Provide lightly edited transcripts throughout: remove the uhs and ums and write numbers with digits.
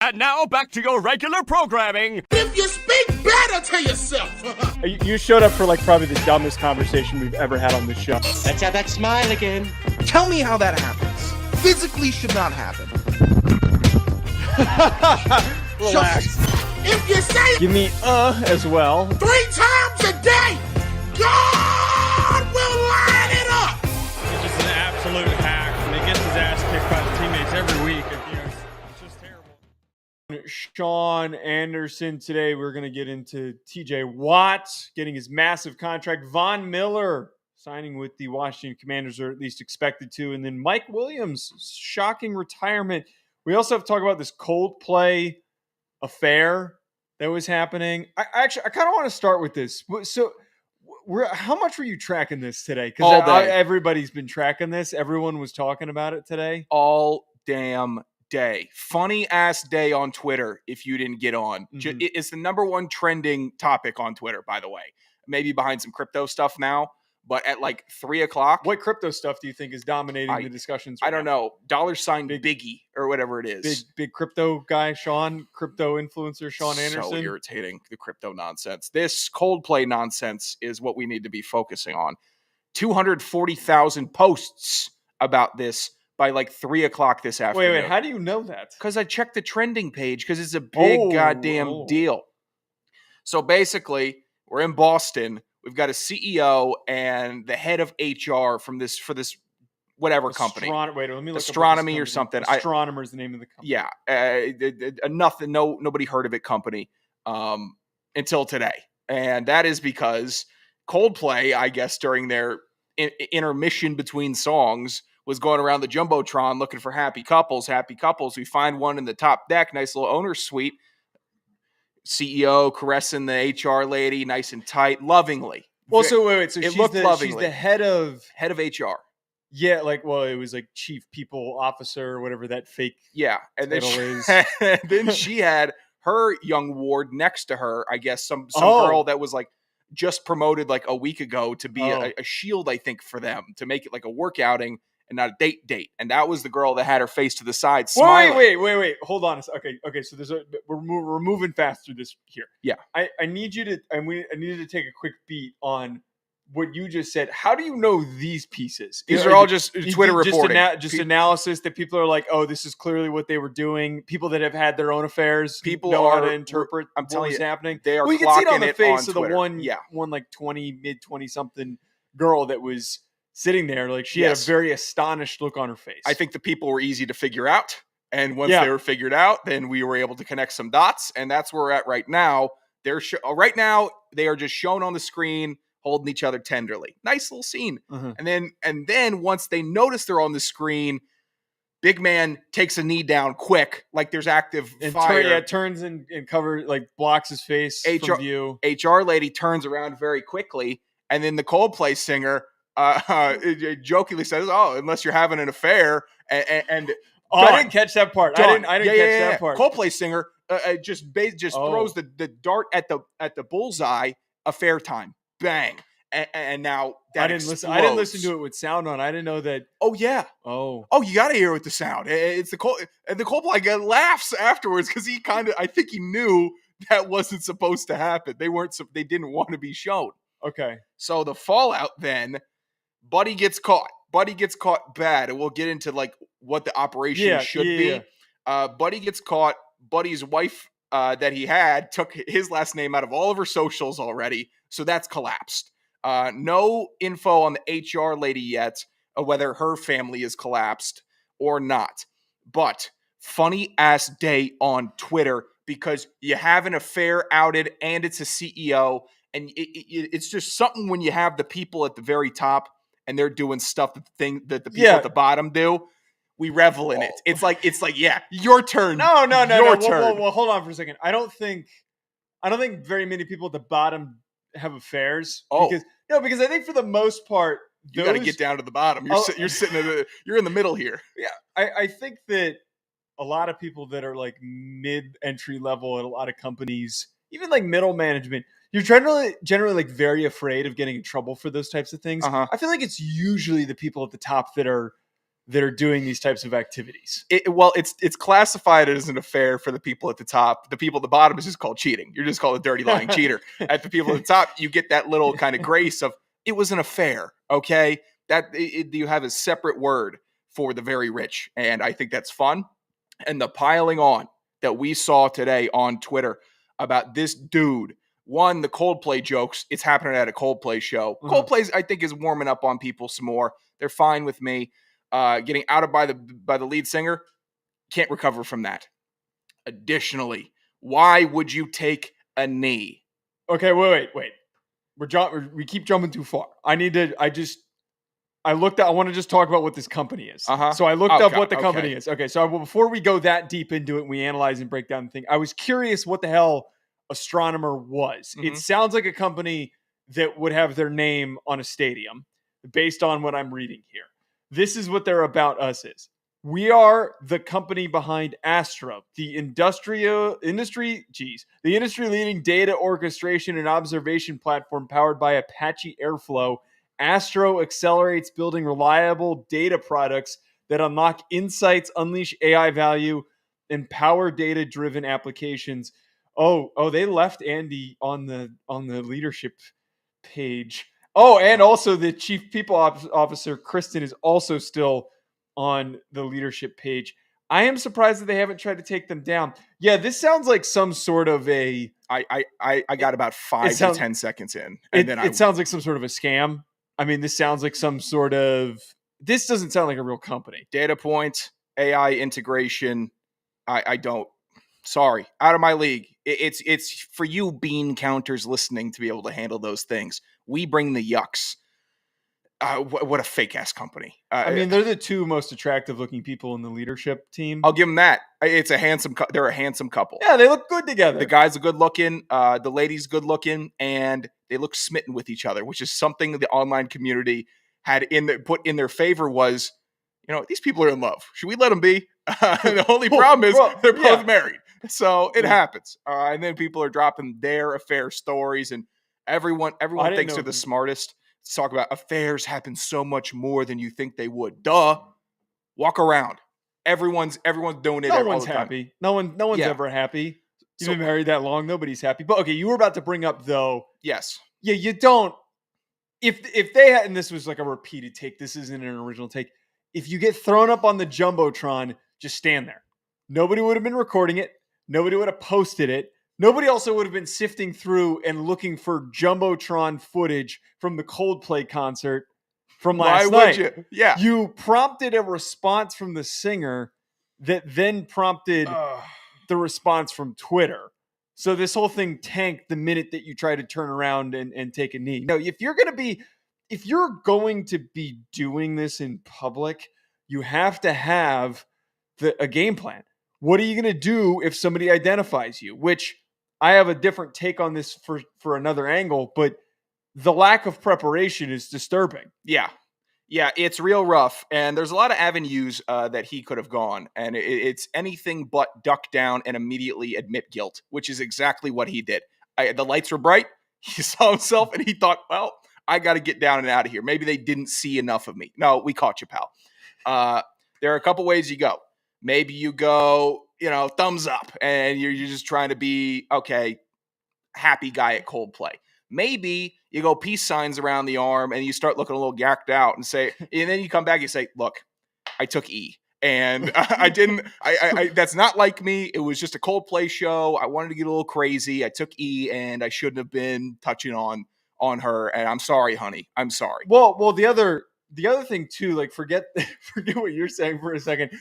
And now back to your regular programming. If you speak better to yourself. You showed up for like probably the dumbest conversation we've ever had on this show. Let's have that smile again. Tell me how that happens. Physically should not happen. Relax. If you say Give me as well. 3 times a day, God will line it up. He's just an absolute hack, and he gets his ass kicked by the teammates every week. It's just terrible. Sean Anderson. Today we're going to get into TJ Watt getting his massive contract. Von Miller signing with the Washington Commanders, or at least expected to. And then Mike Williams, shocking retirement. We also have to talk about this Coldplay affair that was happening. I kind of want to start with this. So how much were you tracking this today? Because everybody's been tracking this. Everyone was talking about it today. All damn day. Funny ass day on Twitter if you didn't get on. Mm-hmm. It's the number one trending topic on Twitter, by the way. Maybe behind some crypto stuff now, but at like 3 o'clock. What crypto stuff do you think is dominating the discussions right I don't know. $sign Biggie or whatever it is. Big crypto guy, crypto influencer Sean Anderson. So irritating, the crypto nonsense. This Coldplay nonsense is what we need to be focusing on. 240,000 posts about this by like 3 o'clock this afternoon. Wait, how do you know that? Because I checked the trending page because it's a big goddamn deal. So basically, we're in Boston. We've got a CEO and the head of HR for this whatever company. Wait, let me look Astronomy or something. Astronomer is the name of the company. Yeah, nothing. Nobody heard of it company until today, and that is because Coldplay, I guess, during their intermission between songs, was going around the Jumbotron looking for happy couples. We find one in the top deck, nice little owner's suite. CEO caressing the HR lady, nice and tight, lovingly. Well, so wait. So it looked lovingly. She's the head of HR. Yeah, it was like chief people officer or whatever that fake and title is. Then she had her young ward next to her. I guess some girl that was like just promoted like a week ago to be a shield, I think, for them to make it like a work outing and not a date. And that was the girl that had her face to the side smiling. Wait. Hold on. Okay. So we're moving fast through this here. Yeah. I need you to, I need to take a quick beat on what you just said. How do you know these pieces? These are all just Twitter reporting. Just analysis that people are like, oh, this is clearly what they were doing. People that have had their own affairs. People know are, how to interpret what's happening. They are you can see it on the it face on of the Twitter. one like 20, mid 20 something girl that was sitting there. Like she had a very astonished look on her face. I think the people were easy to figure out. And once they were figured out, then we were able to connect some dots. And that's where we're at right now. Right now, they are just shown on the screen holding each other tenderly. Nice little scene. Uh-huh. And then once they notice they're on the screen, big man takes a knee down quick, like there's active fire. Turns and covers, like blocks his face from view. HR lady turns around very quickly, and then the Coldplay singer jokingly says, "Oh, unless you're having an affair." And I didn't catch that part. I didn't catch that part. Coldplay singer just throws the dart at the bullseye. Affair time. Bang. And now that I didn't listen to it with sound on. I didn't know that. Oh yeah. Oh, you got to hear it with the sound. It's the Coldplay guy laughs afterwards because I think he knew that wasn't supposed to happen. They didn't want to be shown. Okay. So the fallout then, Buddy gets caught. Buddy gets caught bad, and we'll get into like what the operation should be. Buddy gets caught. Buddy's wife that he had took his last name out of all of her socials already, so that's collapsed. No info on the HR lady yet, whether her family is collapsed or not. But funny ass day on Twitter because you have an affair outed and it's a CEO, and it's just something when you have the people at the very top and they're doing stuff that the people at the bottom do. We revel in it. It's like, your turn. No. Your turn. Well, hold on for a second. I don't think very many people at the bottom have affairs. Because I think for the most part, you got to get down to the bottom. You're sitting you're in the middle here. Yeah, I think that a lot of people that are like mid-entry level at a lot of companies, even like middle management, you're generally like very afraid of getting in trouble for those types of things. Uh-huh. I feel like it's usually the people at the top that are that are doing these types of activities. It's classified as an affair for the people at the top. The people at the bottom is just called cheating. You're just called a dirty, lying cheater. At the people at the top, you get that little kind of grace of it was an affair. Okay, you have a separate word for the very rich, and I think that's fun. And the piling on that we saw today on Twitter about this dude. One, the Coldplay jokes. It's happening at a Coldplay show. Mm-hmm. Coldplay's, I think, is warming up on people some more. They're fine with me. Getting outed by the lead singer, can't recover from that. Additionally, why would you take a knee? Okay, wait. We keep jumping too far. I want to just talk about what this company is. So I looked up what the company is. Okay, so before we go that deep into it, we analyze and break down the thing. I was curious what the hell Astronomer was. Mm-hmm. It sounds like a company that would have their name on a stadium based on what I'm reading here. This is what their About Us is. We are the company behind Astro, the industry-leading data orchestration and observation platform powered by Apache Airflow. Astro accelerates building reliable data products that unlock insights, unleash AI value, and power data-driven applications. Oh, they left Andy on the leadership page. Oh, and also the chief people officer, Kristen, is also still on the leadership page. I am surprised that they haven't tried to take them down. Yeah, this sounds like some sort of a... I got about 5 to 10 seconds in. And then it sounds like some sort of a scam. I mean, this sounds like some sort of... This doesn't sound like a real company. Data point, AI integration. I don't... Sorry, out of my league. It's for you bean counters listening to be able to handle those things. We bring the yucks. What a fake ass company. I mean, they're the two most attractive looking people in the leadership team. I'll give them that. It's a handsome. They're a handsome couple. Yeah, they look good together. The guy's good looking. The lady's good looking, and they look smitten with each other, which is something the online community had put in their favor. Was, these people are in love. Should we let them be? The only problem is they're both married. So it happens. And then people are dropping their affair stories, and everyone thinks they're the smartest. Let's talk about affairs happen so much more than you think they would. Duh. Walk around. Everyone's doing it. No one's happy. No one's ever happy. You've been married that long. Nobody's happy. But okay, you were about to bring up though. Yes. Yeah, you don't. If they had, and this was like a repeated take. This isn't an original take. If you get thrown up on the Jumbotron, just stand there. Nobody would have been recording it. Nobody would have posted it. Nobody also would have been sifting through and looking for Jumbotron footage from the Coldplay concert from last night. Why would you? Yeah. You prompted a response from the singer that then prompted the response from Twitter. So this whole thing tanked the minute that you try to turn around and take a knee. No, if you're going to be doing this in public, you have to have a game plan. What are you going to do if somebody identifies you? Which I have a different take on this for another angle, but the lack of preparation is disturbing. Yeah, it's real rough. And there's a lot of avenues that he could have gone. And it's anything but duck down and immediately admit guilt, which is exactly what he did. The lights were bright. He saw himself and he thought, well, I got to get down and out of here. Maybe they didn't see enough of me. No, we caught you, pal. There are a couple ways you go. Maybe you go, thumbs up, and you're just trying to be, happy guy at Coldplay. Maybe you go peace signs around the arm, and you start looking a little gacked out, and then you come back and say, look, I took E. And I didn't, that's not like me. It was just a Coldplay show. I wanted to get a little crazy. I took E, and I shouldn't have been touching on her. And I'm sorry, honey. I'm sorry. Well, the other thing too, like forget what you're saying for a second.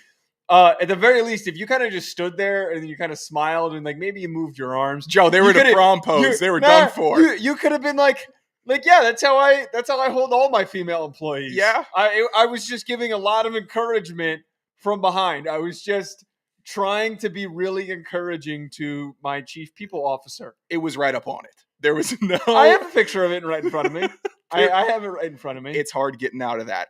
At the very least, if you kind of just stood there and you kind of smiled and like maybe you moved your arms, Joe, they were in a prom pose. They were done for. You could have been like, yeah, that's how I hold all my female employees. Yeah, I was just giving a lot of encouragement from behind. I was just trying to be really encouraging to my chief people officer. It was right up on it. There was no. I have a picture of it right in front of me. I have it right in front of me. It's hard getting out of that.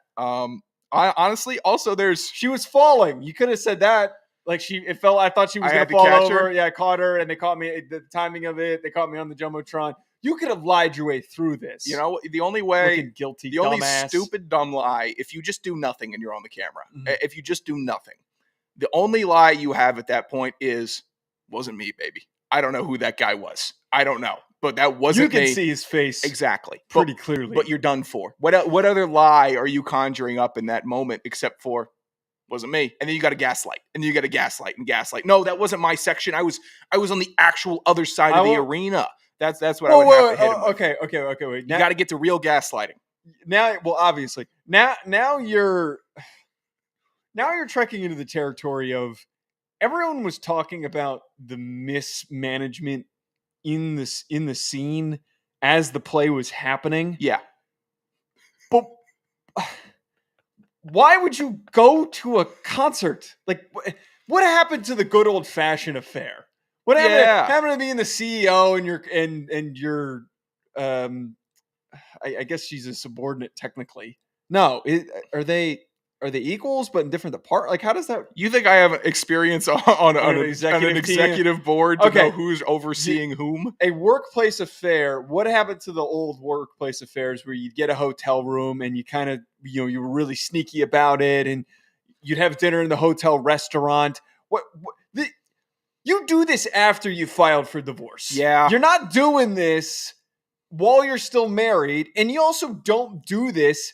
I honestly, also she was falling. You could have said that. Like it fell. I thought she was going to fall over. Yeah, I caught her and they caught me. The timing of it, they caught me on the Jumbotron. You could have lied your way through this. You know, the only way, Looking guilty, the only dumbass. stupid dumb lie, if you just do nothing and you're on the camera, Mhm. if you just do nothing, the only lie you have at that point is, wasn't me, baby. I don't know who that guy was. I don't know, but that wasn't You can me. see his face Exactly. pretty clearly. But you're done for. What other lie are you conjuring up in that moment except for, wasn't me? And then you got to gaslight, and you got to gaslight and gaslight. No, that wasn't my section. I was on the actual other side of the arena. That's what I would have to hit him with. Okay. Wait. You got to get to real gaslighting. Now, well, obviously, now you're trekking into the territory of everyone was talking about the mismanagement in the scene as the play was happening. Yeah. But why would you go to a concert? Like, what happened to the good old fashioned affair? What happened to being the CEO and your I guess she's a subordinate technically. No, are they equals but in different departments? Like, how does that? You think I have experience on an executive executive board to Okay. know who's overseeing whom? A workplace affair. What happened to the old workplace affairs where you'd get a hotel room and you kind of, you were really sneaky about it and you'd have dinner in the hotel restaurant. You do this after you filed for divorce. Yeah. You're not doing this while you're still married. And you also don't do this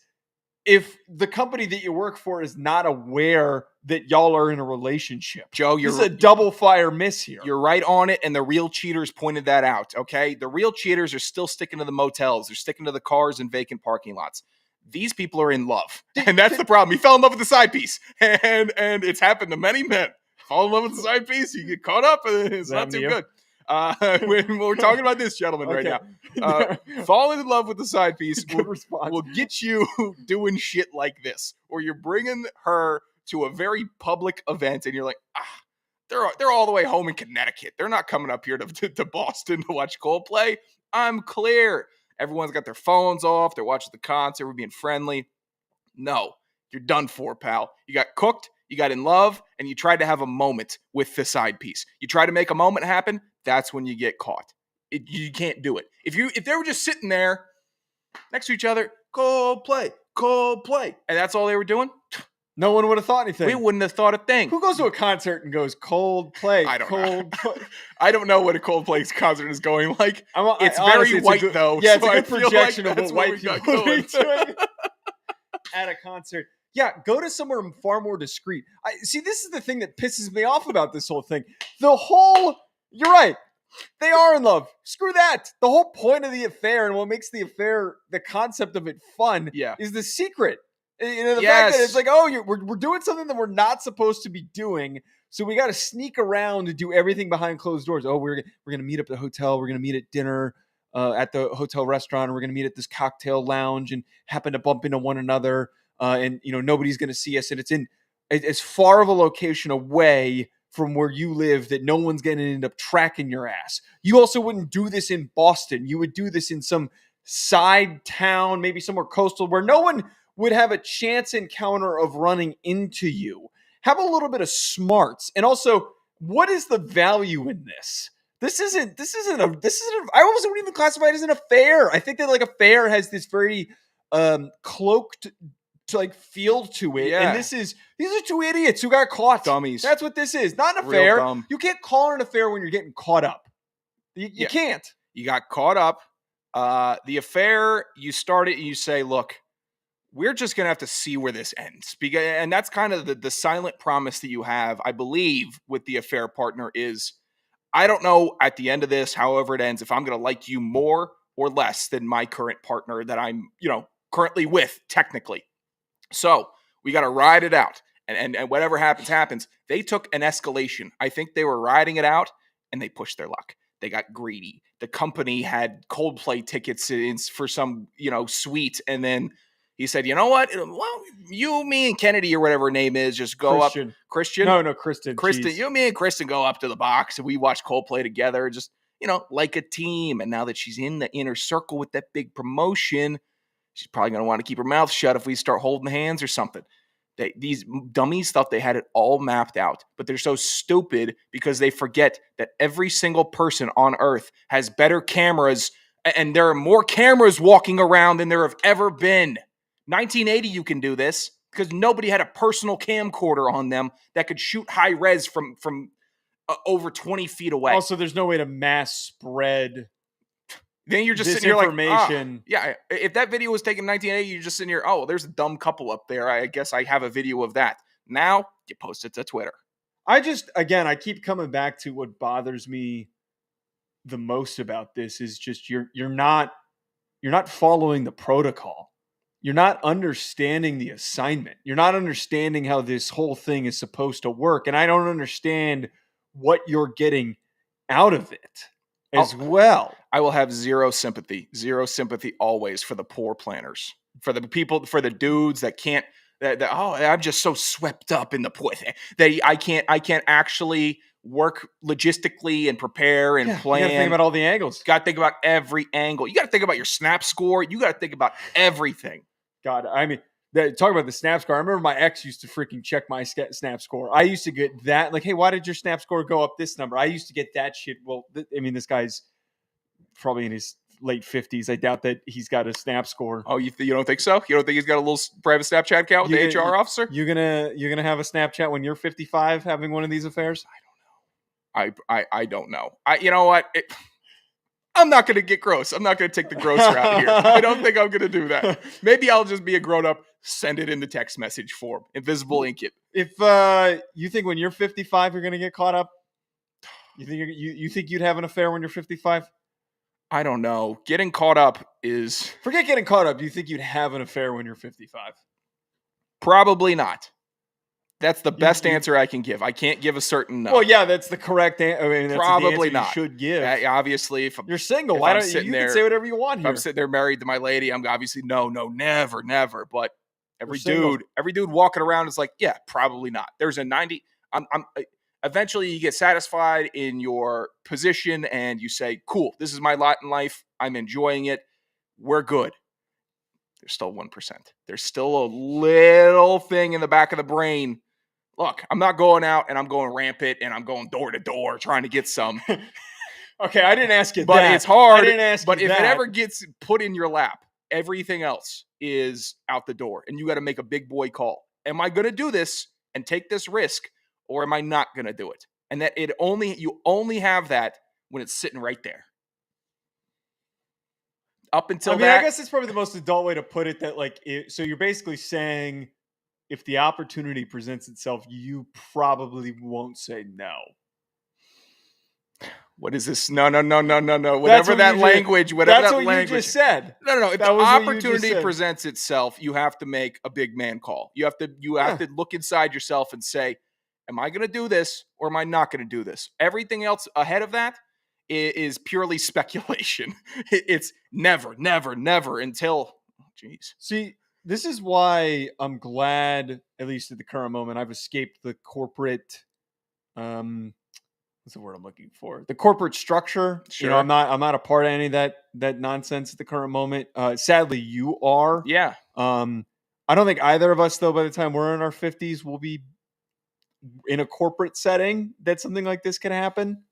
if the company that you work for is not aware that y'all are in a relationship. Joe, This is a double fire miss here. You're right on it, and the real cheaters pointed that out, okay? The real cheaters are still sticking to the motels. They're sticking to the cars and vacant parking lots. These people are in love, and that's the problem. He fell in love with the side piece, and it's happened to many men. Fall in love with the side piece, you get caught up, and it's not too good. We're talking about this gentleman right now. Falling in love with the side piece will get you doing shit like this, or you're bringing her to a very public event, and you're like, they're all the way home in Connecticut. They're not coming up here to Boston to watch Coldplay. I'm clear. Everyone's got their phones off. They're watching the concert. We're being friendly. No, you're done for, pal. You got cooked. You got in love, and you tried to have a moment with the side piece. You try to make a moment happen. That's when you get caught. You can't do it. If they were just sitting there next to each other, Coldplay, and that's all they were doing, no one would have thought anything. we wouldn't have thought a thing. Who goes to a concert and goes Coldplay? I don't know. Coldplay. I don't know what a Coldplay concert is going like. It's honestly, very white, good, though. Yeah, it's so a I good feel projection like of that's what what white we got people are going. doing at a concert. Yeah, go to somewhere far more discreet. See, this is the thing that pisses me off about this whole thing. You're right. They are in love. Screw that. The whole point of the affair and what makes the affair, the concept of it fun, is the secret. The fact that it's like, we're doing something that we're not supposed to be doing, so we got to sneak around and do everything behind closed doors. Oh, we're going to meet up at the hotel. We're going to meet at dinner at the hotel restaurant. We're going to meet at this cocktail lounge and happen to bump into one another. And nobody's going to see us, and it's in as far of a location away from where you live that no one's going to end up tracking your ass. You also wouldn't do this in Boston. You would do this in some side town, maybe somewhere coastal, where no one would have a chance encounter of running into you. Have a little bit of smarts, and also, what is the value in this? This isn't. I almost wouldn't even classify it as an affair. I think that like affair has this very cloaked to like feel to it. Yeah. And these are two idiots who got caught. Dummies. That's what this is. Not an Real affair. dumb. You can't call it an affair when you're getting caught up. You can't. You got caught up. The affair, you start it and you say, look, we're just going to have to see where this ends. And that's kind of the silent promise that you have, I believe, with the affair partner is, I don't know at the end of this, however it ends, if I'm going to like you more or less than my current partner that I'm, currently with, technically. So we got to ride it out. And whatever happens. They took an escalation. I think they were riding it out, and they pushed their luck. They got greedy. The company had Coldplay tickets for some, suite. And then he said, you know what? Well, you, me, and Kennedy or whatever her name is, just go Christian. up. Christian? No, Kristen. Kristen. Jeez. You, me, and Kristen go up to the box, and we watch Coldplay together. Just, like a team. And now that she's in the inner circle with that big promotion, she's probably going to want to keep her mouth shut if we start holding hands or something. These dummies thought they had it all mapped out, but they're so stupid because they forget that every single person on earth has better cameras And there are more cameras walking around than there have ever been. 1980, you can do this because nobody had a personal camcorder on them that could shoot high res from over 20 feet away. Also, there's no way to mass spread. Then you're just this sitting here like, information. yeah, if that video was taken in 1980, you're just sitting here, oh, there's a dumb couple up there. I guess I have a video of that. Now you post it to Twitter. I keep coming back to what bothers me the most about this is just you're not following the protocol. You're not understanding the assignment. You're not understanding how this whole thing is supposed to work. And I don't understand what you're getting out of it as well. I will have zero sympathy always for the poor planners, for the people, for the dudes that can't, I'm just so swept up in the point that I can't actually work logistically and prepare and plan. You got to think about all the angles. Got to think about every angle. You got to think about your snap score. You got to think about everything. God, I mean, talk about the snap score. I remember my ex used to freaking check my snap score. I used to get that. Like, hey, why did your snap score go up this number? I used to get that shit. Well, this guy's probably in his late 50s. I doubt that he's got a snap score. Oh, you don't think so? You don't think he's got a little private Snapchat account with the HR officer? You're gonna have a Snapchat when you're 55 having one of these affairs? I don't know. You know what? I'm not going to get gross. I'm not going to take the gross route here. I don't think I'm going to do that. Maybe I'll just be a grown-up, send it in the text message form, invisible ink it. If you think when you're 55 you're going to get caught up, you think you'd have an affair when you're 55? I don't know. Getting caught up is... Forget getting caught up. Do you think you'd have an affair when you're 55? Probably not. That's the best answer I can give. I can't give a certain no. Well, yeah, that's the correct answer. I mean, that's probably the answer not. You should give. Obviously, if you're single, why don't you can say whatever you want here? If I'm sitting there married to my lady, I'm obviously no, never. But every dude walking around is like, yeah, probably not. There's a 90. Eventually, you get satisfied in your position, and you say, "Cool, this is my lot in life. I'm enjoying it. We're good." There's still 1%. There's still a little thing in the back of the brain. Look, I'm not going out and I'm going rampant and I'm going door to door trying to get some. Okay, I didn't ask you but that. It's hard. I didn't ask but you if that. it ever gets put in your lap, everything else is out the door. And you got to make a big boy call. Am I going to do this and take this risk, or am I not going to do it? And that you only have that when it's sitting right there. Up until I guess it's probably the most adult way to put it. That so you're basically saying, if the opportunity presents itself, you probably won't say no. What is this? No. Whatever that language. That's what you just said. No. If the opportunity presents itself, you have to make a big man call. You have to look inside yourself and say, am I going to do this or am I not going to do this? Everything else ahead of that is purely speculation. It's never until, geez. See, this is why I'm glad, at least at the current moment, I've escaped the corporate, what's the word I'm looking for? The corporate structure. Sure. I'm not a part of any of that nonsense at the current moment. Sadly, you are. Yeah. I don't think either of us, though, by the time we're in our 50s, will be in a corporate setting that something like this can happen.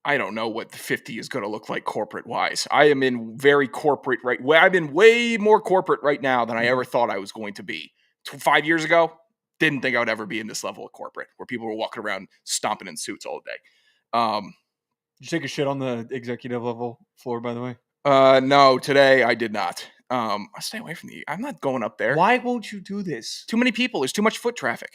I don't know what the 50 is going to look like corporate-wise. I am in very corporate I've been way more corporate right now than I ever thought I was going to be. 5 years ago, didn't think I would ever be in this level of corporate where people were walking around stomping in suits all day. Did you take a shit on the executive level floor, by the way? No, today I did not. I stay away from I'm not going up there. Why won't you do this? Too many people. There's too much foot traffic.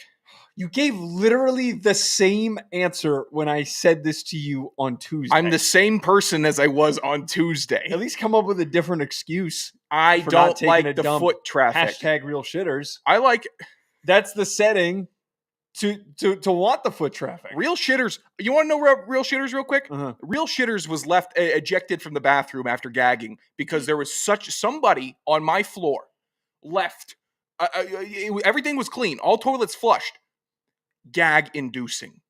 You gave literally the same answer when I said this to you on Tuesday. I'm the same person as I was on Tuesday. At least come up with a different excuse. I don't like the foot traffic. Hashtag real shitters. I like... That's the setting to want the foot traffic. Real shitters. You want to know real shitters real quick? Uh-huh. Real shitters was left ejected from the bathroom after gagging because there was somebody on my floor left. Everything was clean. All toilets flushed. Gag inducing.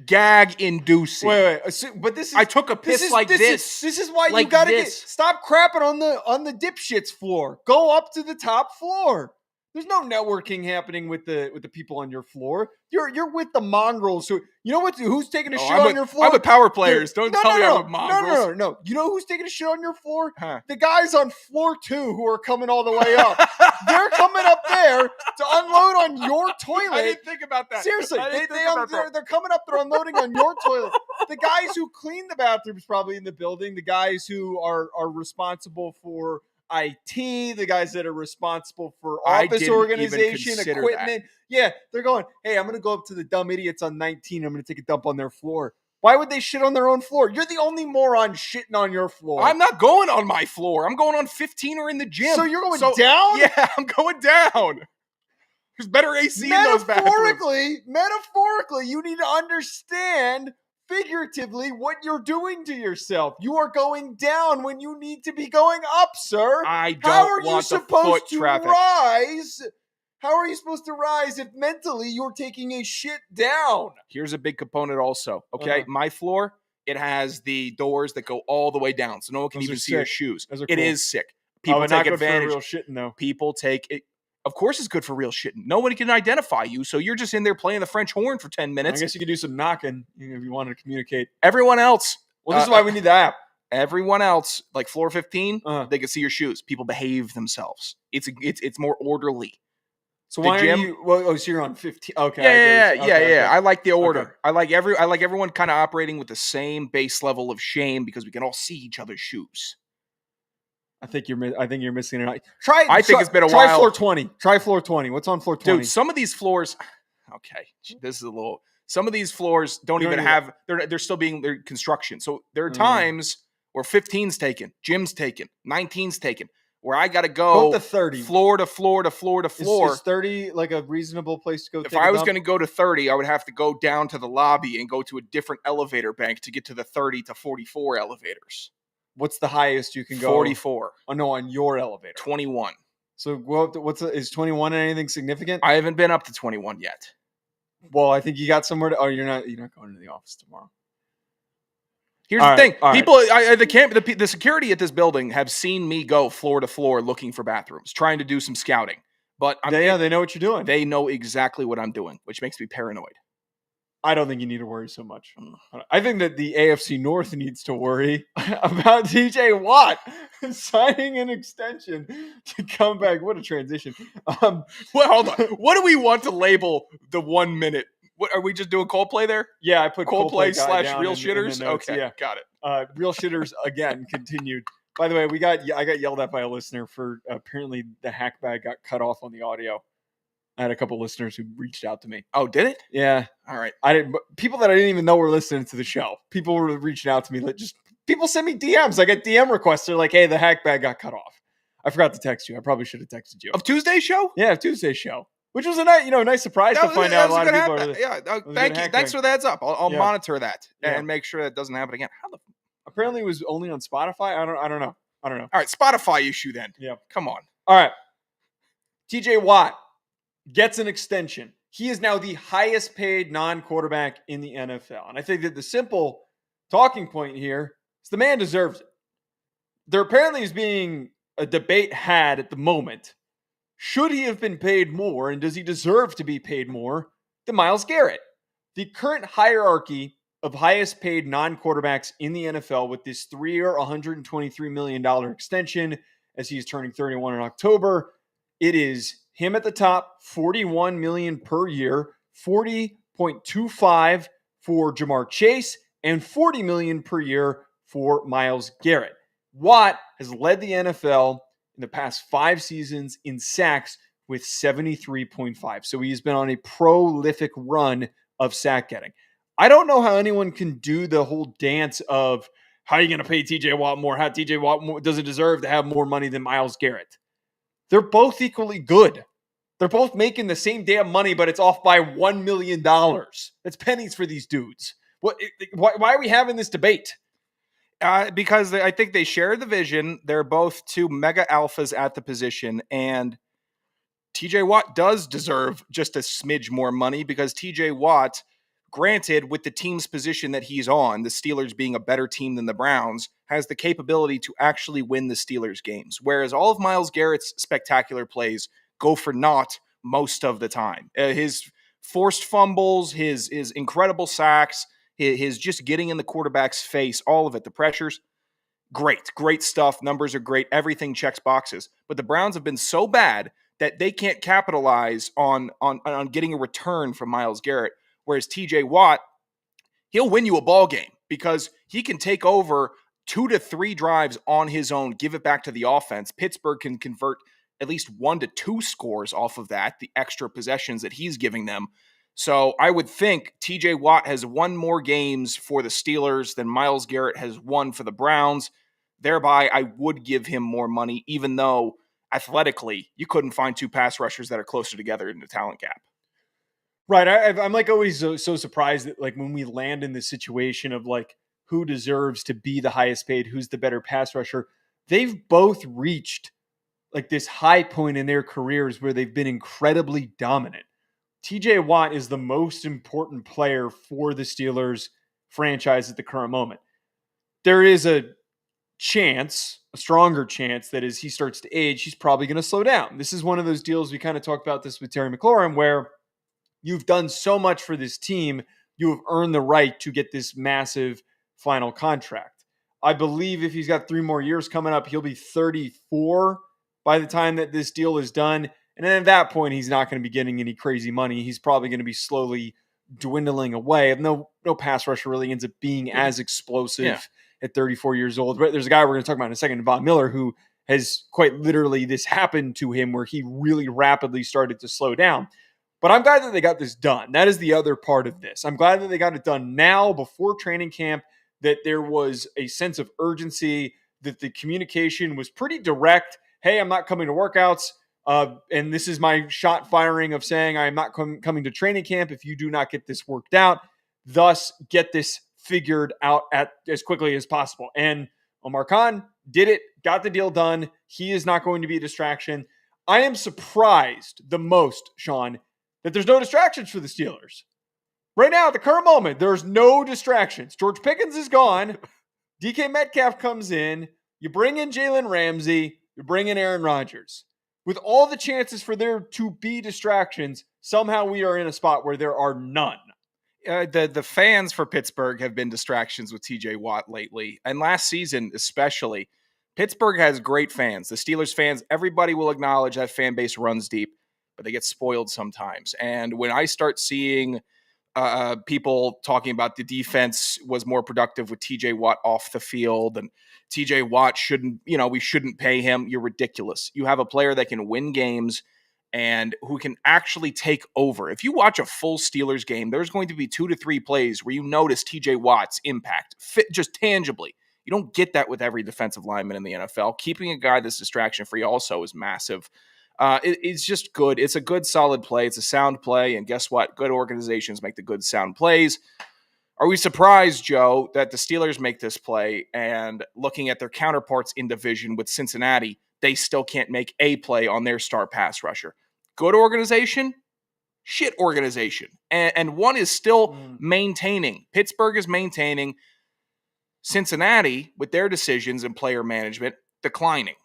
Wait. But this is. I took a piss this. This is why like you gotta this. stop crapping on the dipshits floor. Go up to the top floor. There's no networking happening with the people on your floor. You're with the mongrels. Who you know what? Who's taking a shit on your floor? I'm with power players. Don't tell me I'm with mongrels. No. You know who's taking a shit on your floor? Huh. The guys on floor 2 who are coming all the way up. They're coming up there to unload on your toilet. I didn't think about that. Seriously, they're coming up. They're unloading on your toilet. The guys who clean the bathrooms probably in the building. The guys who are responsible for IT, the guys that are responsible for office organization, equipment. Yeah, they're going, hey, I'm going to go up to the dumb idiots on 19. I'm going to take a dump on their floor. Why would they shit on their own floor? You're the only moron shitting on your floor. I'm not going on my floor. I'm going on 15 or in the gym. So you're going down? Yeah, I'm going down. There's better AC in those bathrooms. Metaphorically, you need to understand figuratively what you're doing to yourself. You are going down when you need to be going up, sir. I don't How are you want the supposed foot to traffic. rise? How are you supposed to rise if mentally you're taking a shit down? Here's a big component also. Okay, Uh-huh. my floor, it has the doors that go all the way down, so no one can Those even are see your sick. shoes. Those are It cool. is sick. People but not take good for advantage. real shitting though. People take it. Of course, it's good for real shitting. No one can identify you, so you're just in there playing the French horn for 10 I minutes. guess you could do some knocking if you wanted to communicate. Everyone else, Well, this is why we need the app. everyone else, like floor 15, Uh-huh. they can see your shoes. People behave themselves. It's more orderly. So The why gym- are you? Well, so you're on 15. Okay. Yeah. I like the order. Okay. I like everyone kind of operating with the same base level of shame because we can all see each other's shoes. I think you're missing it. I think it's been a try while. floor 20. Try floor 20. What's on floor 20? Dude, some of these floors, okay, this is a little. Some of these floors don't You even don't have. They're still being their construction. So there are Mhm. times where 15's taken, gym's taken, 19's taken, where I got to Go go up to 30. floor to floor to floor to floor. Is 30 like a reasonable place to go? If I was going to go to 30, I would have to go down to the lobby and go to a different elevator bank to get to the 30 to 44 elevators. What's the highest you can go? 44, Oh no, on your elevator. 21. So go up to, is 21 anything significant? I haven't been up to 21 yet. Well, I think you got somewhere to. Oh, you're not going to the office tomorrow. Here's All the thing: right, all right. people, the security at this building have seen me go floor to floor looking for bathrooms, trying to do some scouting. But They know what you're doing. they know exactly what I'm doing, which makes me paranoid. I don't think you need to worry so much. I think that the AFC North needs to worry about TJ Watt signing an extension to come back. What a transition. Well, hold on. What do we want to label the 1 minute? What are we just doing? Coldplay there? Yeah, I put Coldplay guy / down real in the shitters. notes, Okay, yeah. got it. Real shitters again continued. By the way, I got yelled at by a listener for apparently the hack bag got cut off on the audio. I had a couple listeners who reached out to me. Oh, did it? Yeah, All right. I didn't. People that I didn't even know were listening to the show. People were reaching out to me. Like, just people send me DMs. I get DM requests. They're like, "Hey, the hack bag got cut off." I forgot to text you. I probably should have texted you. Of Tuesday's show? Yeah, Tuesday's show, which was a nice surprise to find out a lot of people are. Yeah, a thank good you. hack Thanks bag. for the heads up. I'll Yeah. monitor that Yeah. and make sure that doesn't happen again. How the Apparently, it was only on Spotify. I don't know. All right, Spotify issue then. Yeah. Come on. All right. TJ Watt gets an extension. He is now the highest paid non-quarterback in the NFL. And I think that the simple talking point here is the man deserves it. There apparently is being a debate had at the moment. Should he have been paid more, and does he deserve to be paid more than Myles Garrett? The current hierarchy of highest paid non-quarterbacks in the NFL with this 3-year, $123 million extension as he's turning 31 in October, it is him at the top, $41 million per year, $40.25 for Jamar Chase, and $40 million per year for Myles Garrett. Watt has led the NFL in the past 5 seasons in sacks with 73.5. So he's been on a prolific run of sack getting. I don't know how anyone can do the whole dance of how are you going to pay TJ Watt more? How TJ Watt doesn't deserve to have more money than Myles Garrett. They're both equally good. They're both making the same damn money, but it's off by $1 million. That's pennies for these dudes. Why are we having this debate? Because I think they share the vision. They're both two mega alphas at the position, and TJ Watt does deserve just a smidge more money because TJ Watt, granted, with the team's position that he's on, the Steelers being a better team than the Browns, has the capability to actually win the Steelers games. Whereas all of Myles Garrett's spectacular plays go for naught most of the time. His forced fumbles, his incredible sacks, his just getting in the quarterback's face, all of it, the pressures, great stuff. Numbers are great. Everything checks boxes. But the Browns have been so bad that they can't capitalize on getting a return from Myles Garrett. Whereas TJ Watt, he'll win you a ball game because he can take over 2 to 3 drives on his own, give it back to the offense. Pittsburgh can convert at least 1 to 2 scores off of that, the extra possessions that he's giving them. So I would think TJ Watt has won more games for the Steelers than Myles Garrett has won for the Browns. Thereby, I would give him more money, even though athletically you couldn't find 2 pass rushers that are closer together in the talent gap. Right. I'm like always so surprised that like when we land in this situation of like who deserves to be the highest paid, who's the better pass rusher, they've both reached like this high point in their careers where they've been incredibly dominant. TJ Watt is the most important player for the Steelers franchise at the current moment. There is a stronger chance that as he starts to age, he's probably going to slow down. This is one of those deals, we kind of talked about this with Terry McLaurin, where you've done so much for this team, you have earned the right to get this massive final contract. I believe if he's got 3 more years coming up, he'll be 34 by the time that this deal is done. And then at that point, he's not going to be getting any crazy money. He's probably going to be slowly dwindling away. No pass rusher really ends up being as explosive at 34 years old. But there's a guy we're going to talk about in a second, Von Miller, who has quite literally this happened to him where he really rapidly started to slow down. But I'm glad that they got this done. That is the other part of this. I'm glad that they got it done now before training camp, that there was a sense of urgency, that the communication was pretty direct. Hey, I'm not coming to workouts. And this is my shot firing of saying I'm not coming to training camp if you do not get this worked out. Thus, get this figured out as quickly as possible. And Omar Khan did it, got the deal done. He is not going to be a distraction. I am surprised the most, Sean, that there's no distractions for the Steelers. Right now, at the current moment, there's no distractions. George Pickens is gone. DK Metcalf comes in. You bring in Jalen Ramsey. You bring in Aaron Rodgers. With all the chances for there to be distractions, somehow we are in a spot where there are none. The fans for Pittsburgh have been distractions with TJ Watt lately. And last season especially, Pittsburgh has great fans. The Steelers fans, everybody will acknowledge that fan base runs deep, but they get spoiled sometimes. And when I start seeing people talking about the defense was more productive with TJ Watt off the field and TJ Watt we shouldn't pay him, you're ridiculous. You have a player that can win games and who can actually take over. If you watch a full Steelers game, there's going to be 2 to 3 plays where you notice TJ Watt's impact just tangibly. You don't get that with every defensive lineman in the NFL. Keeping a guy that's distraction-free also is massive. It's just good. It's a good, solid play. It's a sound play. And guess what? Good organizations make the good, sound plays. Are we surprised, Joe, that the Steelers make this play and looking at their counterparts in division with Cincinnati, they still can't make a play on their star pass rusher? Good organization, shit organization. And one is still maintaining. Pittsburgh is maintaining. Cincinnati, with their decisions and player management, declining.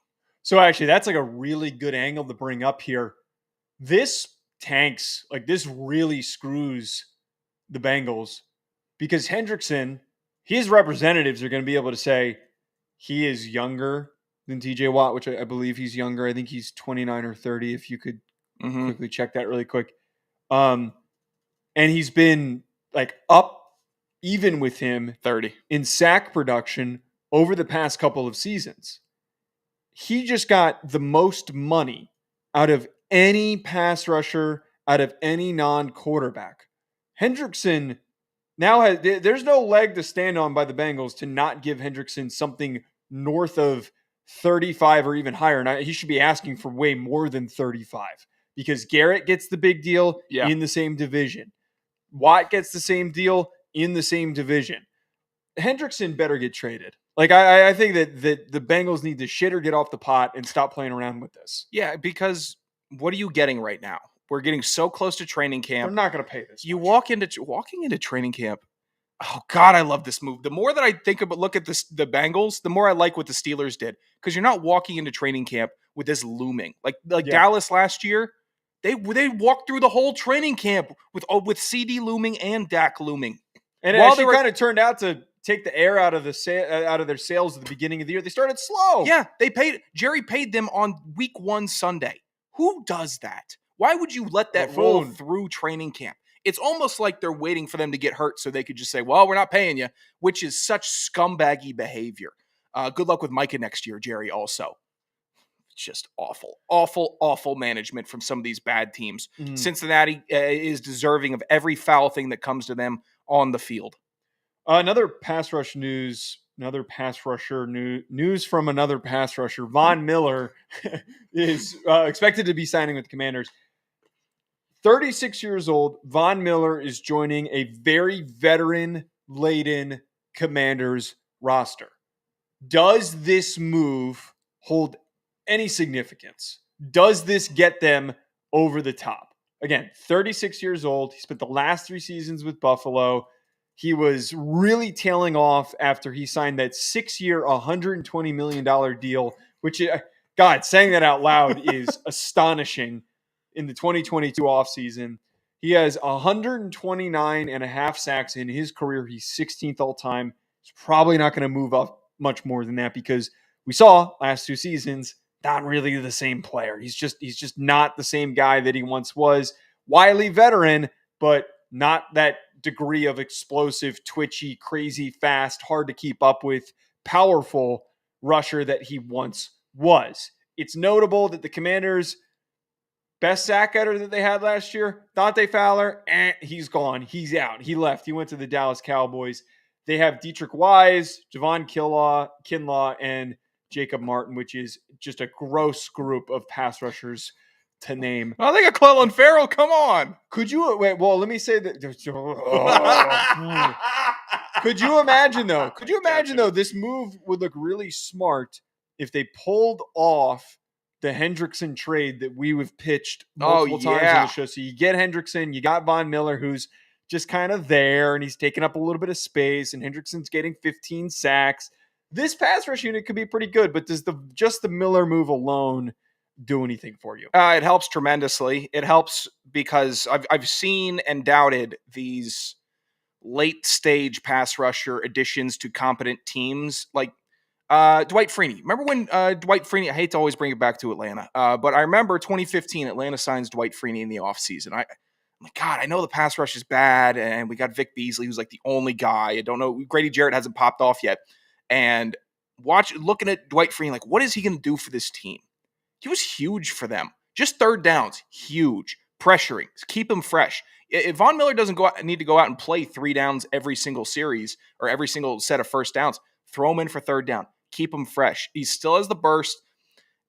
So actually, that's like a really good angle to bring up here. This tanks, like this really screws the Bengals because Hendrickson, his representatives are going to be able to say he is younger than TJ Watt, which I believe he's younger. I think he's 29 or 30, if you could quickly check that really quick. And he's been like up even with him 30 in sack production over the past couple of seasons. He just got the most money out of any pass rusher, out of any non-quarterback. Hendrickson now there's no leg to stand on by the Bengals to not give Hendrickson something north of 35 or even higher. And he should be asking for way more than 35 because Garrett gets the big deal in the same division. Watt gets the same deal in the same division. Hendrickson better get traded. Like, I think that the Bengals need to shit or get off the pot and stop playing around with this. Yeah, because what are you getting right now? We're getting so close to training camp. They're not going to pay this. You walking into training camp. Oh God, I love this move. The more that I think about, look at this, the Bengals, the more I like what the Steelers did, because you're not walking into training camp with this looming. Like Yeah. Dallas last year, they walked through the whole training camp with CD looming and Dak looming. And While it actually kind of turned out to take the air out of their sails at the beginning of the year. They started slow. Yeah, Jerry paid them on week 1 Sunday. Who does that? Why would you let that roll through training camp? It's almost like they're waiting for them to get hurt so they could just say, well, we're not paying you, which is such scumbaggy behavior. Good luck with Micah next year, Jerry, also. It's just awful, awful, awful management from some of these bad teams. Cincinnati is deserving of every foul thing that comes to them on the field. Another pass rush news, another pass rusher news from another pass rusher. Von Miller is expected to be signing with the Commanders. 36 years old, Von Miller is joining a very veteran-laden Commanders roster. Does this move hold any significance? Does this get them over the top? Again, 36 years old. He spent the last 3 seasons with Buffalo. He was really tailing off after he signed that 6-year, $120 million deal, which, God, saying that out loud is astonishing. In the 2022 offseason, he has 129 and a half sacks in his career. He's 16th all time. He's probably not going to move up much more than that because we saw last 2 seasons, not really the same player. He's just not the same guy that he once was. Wily veteran, but not that degree of explosive, twitchy, crazy, fast, hard to keep up with, powerful rusher that he once was. It's notable that the Commanders' best sack getter that they had last year, Dante Fowler, he's gone. He's out. He left. He went to the Dallas Cowboys. They have Dietrich Wise, Javon Kinlaw, and Jacob Martin, which is just a gross group of pass rushers to name. I think a Clellan Ferrell. Come on. Could you wait? Well, let me say that. Could you imagine though? Could you imagine though? This move would look really smart if they pulled off the Hendrickson trade that we have pitched multiple times on the show. So you get Hendrickson, you got Von Miller, who's just kind of there, and he's taking up a little bit of space, and Hendrickson's getting 15 sacks. This pass rush unit could be pretty good, but does just the Miller move alone do anything for you? It helps tremendously. It helps because I've seen and doubted these late stage pass rusher additions to competent teams like Dwight Freeney. Remember when Dwight Freeney, I hate to always bring it back to Atlanta, but I remember 2015, Atlanta signs Dwight Freeney in the offseason. I'm like, God, I know the pass rush is bad, and we got Vic Beasley, who's like the only guy. I don't know. Grady Jarrett hasn't popped off yet. And looking at Dwight Freeney, like, what is he going to do for this team? He was huge for them. Just third downs, huge. Pressuring, keep him fresh. If Von Miller doesn't need to go out and play 3 downs every single series or every single set of first downs, throw him in for third down. Keep him fresh. He still has the burst,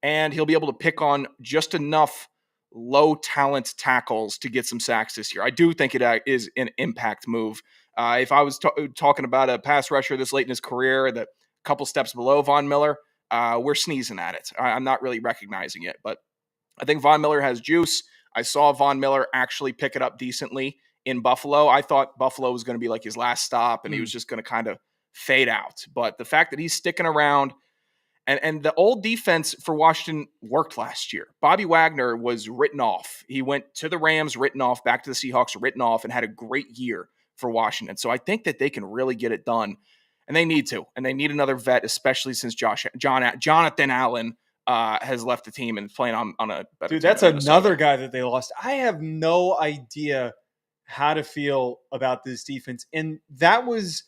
and he'll be able to pick on just enough low-talent tackles to get some sacks this year. I do think it is an impact move. If I was talking about a pass rusher this late in his career, the couple steps below Von Miller, we're sneezing at it. I'm not really recognizing it, but I think Von Miller has juice. I saw Von Miller actually pick it up decently in Buffalo. I thought Buffalo was going to be like his last stop, and he was just going to kind of fade out. But the fact that he's sticking around, and the old defense for Washington worked last year. Bobby Wagner was written off. He went to the Rams, written off, back to the Seahawks, written off, and had a great year for Washington. So I think that they can really get it done, and they need to. And they need another vet, especially since Jonathan Allen has left the team and is playing on a better team. Dude, that's another guy that they lost. I have no idea how to feel about this defense. And that was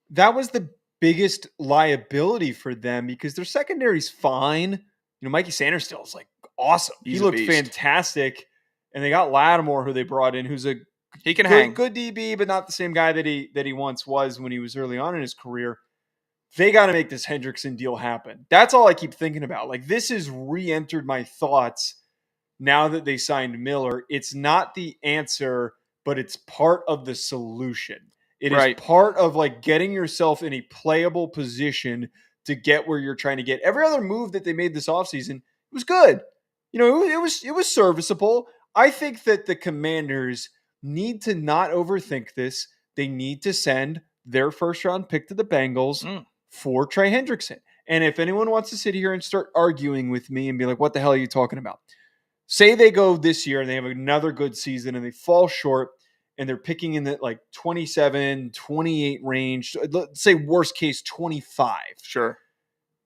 the biggest liability for them because their secondary's fine. You know, Mikey Sanders still is like awesome. He looked fantastic. And they got Lattimore, who they brought in, who's he can hang. Good DB, but not the same guy that he once was when he was early on in his career. They got to make this Hendrickson deal happen. That's all I keep thinking about. Like, this has re-entered my thoughts now that they signed Miller. It's not the answer, but it's part of the solution. It is part of like getting yourself in a playable position to get where you're trying to get. Every other move that they made this offseason was good. You know, it was serviceable. I think that the Commanders need to not overthink this. They need to send their first round pick to the Bengals for Trey Hendrickson. And if anyone wants to sit here and start arguing with me and be like, what the hell are you talking about? Say they go this year and they have another good season and they fall short and they're picking in the 27, 28 range. Let's say worst case 25. Sure.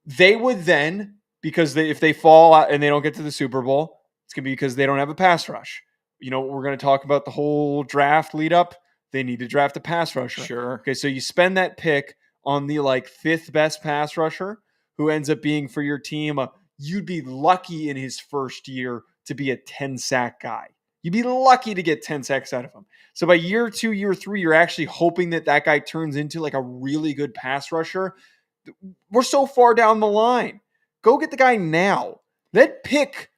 They would then, because if they fall out and they don't get to the Super Bowl, it's going to be because they don't have a pass rush. We're going to talk about the whole draft lead up. They need to draft a pass rusher. Sure. Okay, so you spend that pick on the 5th best pass rusher who ends up being for your team. You'd be lucky in his first year to be a 10-sack guy. You'd be lucky to get 10 sacks out of him. So by year 2, year 3, you're actually hoping that guy turns into a really good pass rusher. We're so far down the line. Go get the guy now. That pick,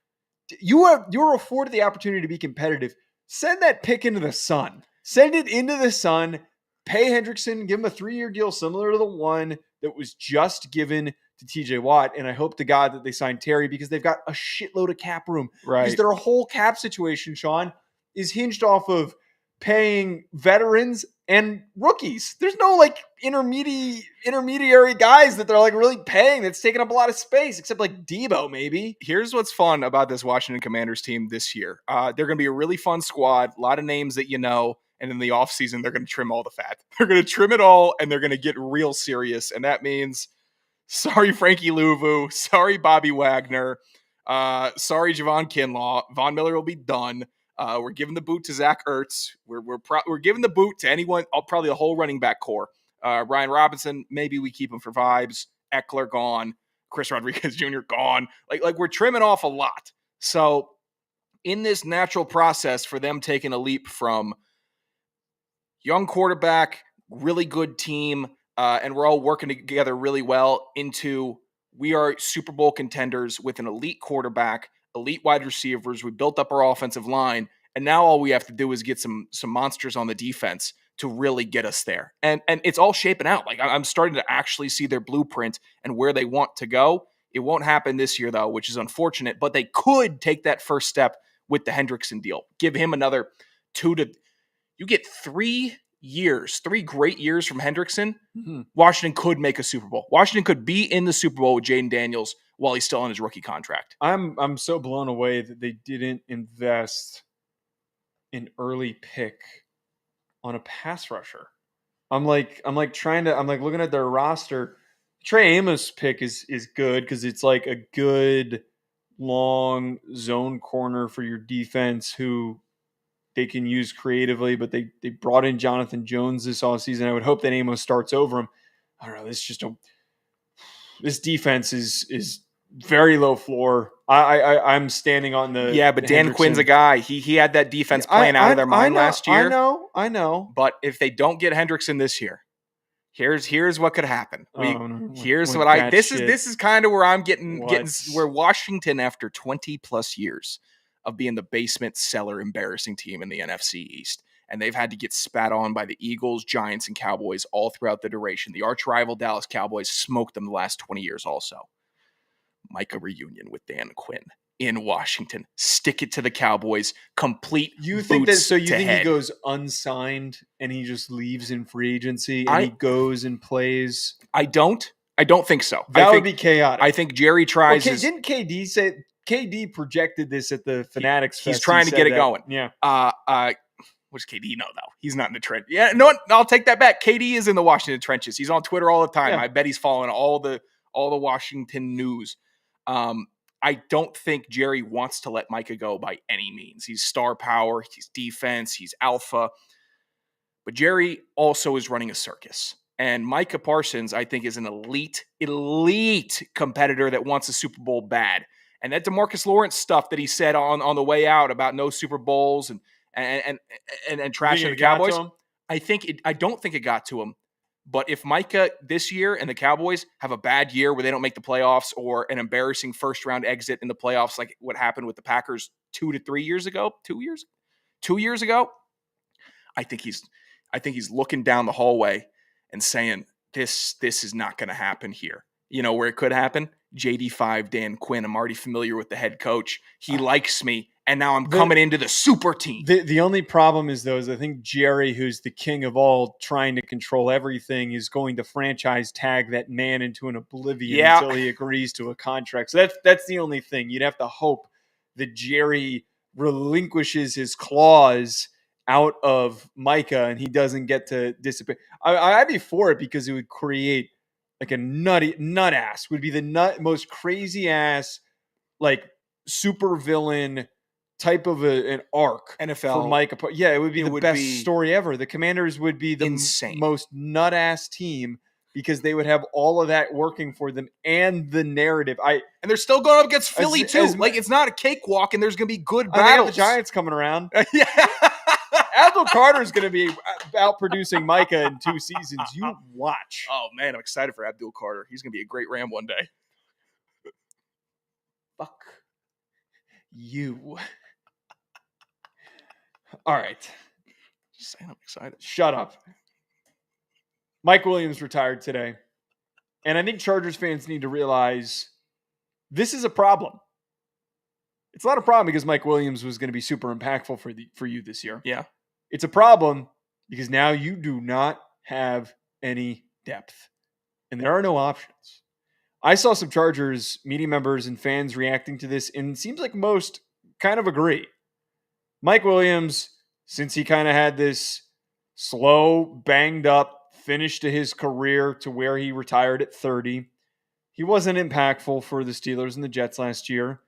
you're afforded the opportunity to be competitive. Send that pick into the sun. Send it into the sun. Pay Hendrickson. Give him a 3-year deal similar to the one that was just given to TJ Watt. And I hope to God that they sign Terry because they've got a shitload of cap room. Right. Because their whole cap situation, Sean, is hinged off of paying veterans and rookies. There's no intermediary guys that they're really paying that's taking up a lot of space, except Debo maybe. Here's what's fun about this Washington Commanders team this year. They're going to be a really fun squad, a lot of names that and in the offseason, they're going to trim all the fat. They're going to trim it all, and they're going to get real serious, and that means sorry Frankie Louvu, sorry Bobby Wagner, sorry Javon Kinlaw. Von Miller will be done. We're giving the boot to Zach Ertz. We're giving the boot to anyone, probably the whole running back core. Ryan Robinson, maybe we keep him for vibes. Eckler gone. Chris Rodriguez Jr. gone. We're trimming off a lot. So in this natural process for them taking a leap from young quarterback, really good team, and we're all working together really well into we are Super Bowl contenders with an elite quarterback, elite wide receivers. We built up our offensive line, and now all we have to do is get some monsters on the defense to really get us there. And it's all shaping out. I'm starting to actually see their blueprint and where they want to go. It won't happen this year, though, which is unfortunate, but they could take that first step with the Hendrickson deal. Give him another you get 3 years, 3 great years from Hendrickson. Mm-hmm. Washington could make a Super Bowl. Washington could be in the Super Bowl with Jaden Daniels while he's still on his rookie contract. I'm so blown away that they didn't invest an early pick on a pass rusher. I'm looking at their roster. Trey Amos pick is good because it's a good long zone corner for your defense who they can use creatively, but they brought in Jonathan Jones this offseason. I would hope that Amos starts over him. I don't know. This defense is very low floor. I'm standing on the but Dan Quinn's a guy. He had that defense playing out of their mind last year. I know. But if they don't get Hendrickson this year, here's what could happen. This is kind of where I'm getting where Washington, after 20 plus years of being the basement cellar embarrassing team in the NFC East, and they've had to get spat on by the Eagles, Giants, and Cowboys all throughout the duration. The arch rival Dallas Cowboys smoked them the last 20 years also. Micah reunion with Dan Quinn in Washington. Stick it to the Cowboys. Complete You think that? So you think head. He goes unsigned and he just leaves in free agency and he goes and plays? I don't think so. That would be chaotic. I think Jerry tries. Didn't KD say? KD projected this at the Fanatics Fest. He's trying to get it going. Yeah. What does KD know, though? He's not in the trench. Yeah, no, I'll take that back. KD is in the Washington trenches. He's on Twitter all the time. Yeah. I bet he's following all the Washington news. I don't think Jerry wants to let Micah go by any means. He's star power. He's defense. He's alpha. But Jerry also is running a circus. And Micah Parsons, I think, is an elite competitor that wants a Super Bowl bad. And that DeMarcus Lawrence stuff that he said on the way out about no Super Bowls and trashing the Cowboys, I don't think it got to him. But if Micah this year and the Cowboys have a bad year where they don't make the playoffs or an embarrassing first round exit in the playoffs, like what happened with the Packers 2 to 3 years ago, 2 years ago, I think he's looking down the hallway and saying, this is not going to happen here. You know where it could happen? JD5 Dan Quinn. I'm already familiar with the head coach. He likes me, and now I'm coming into the super team. The only problem is, though, is I think Jerry, who's the king of all trying to control everything, is going to franchise tag that man into an oblivion until he agrees to a contract. So that's the only thing. You'd have to hope that Jerry relinquishes his claws out of Micah and he doesn't get to dissipate. I'd be for it because it would create like a nut ass would be the most crazy ass, like super villain type of an arc NFL for Micah. Yeah, it would be the best story ever. The Commanders would be the most nut ass team because they would have all of that working for them and the narrative. And they're still going up against Philly too. Like it's not a cakewalk, and there's going to be good battles. The Giants coming around. Yeah. Abdul Carter is going to be out producing Micah in 2 seasons. You watch. Oh, man, I'm excited for Abdul Carter. He's going to be a great Ram one day. Fuck you. All right. Just saying I'm excited. Shut up. Mike Williams retired today. And I think Chargers fans need to realize this is a problem. It's not a problem because Mike Williams was going to be super impactful for you this year. Yeah. It's a problem because now you do not have any depth. And there are no options. I saw some Chargers media members and fans reacting to this, and it seems like most kind of agree. Mike Williams, since he kind of had this slow, banged up finish to his career to where he retired at 30, he wasn't impactful for the Steelers and the Jets last year.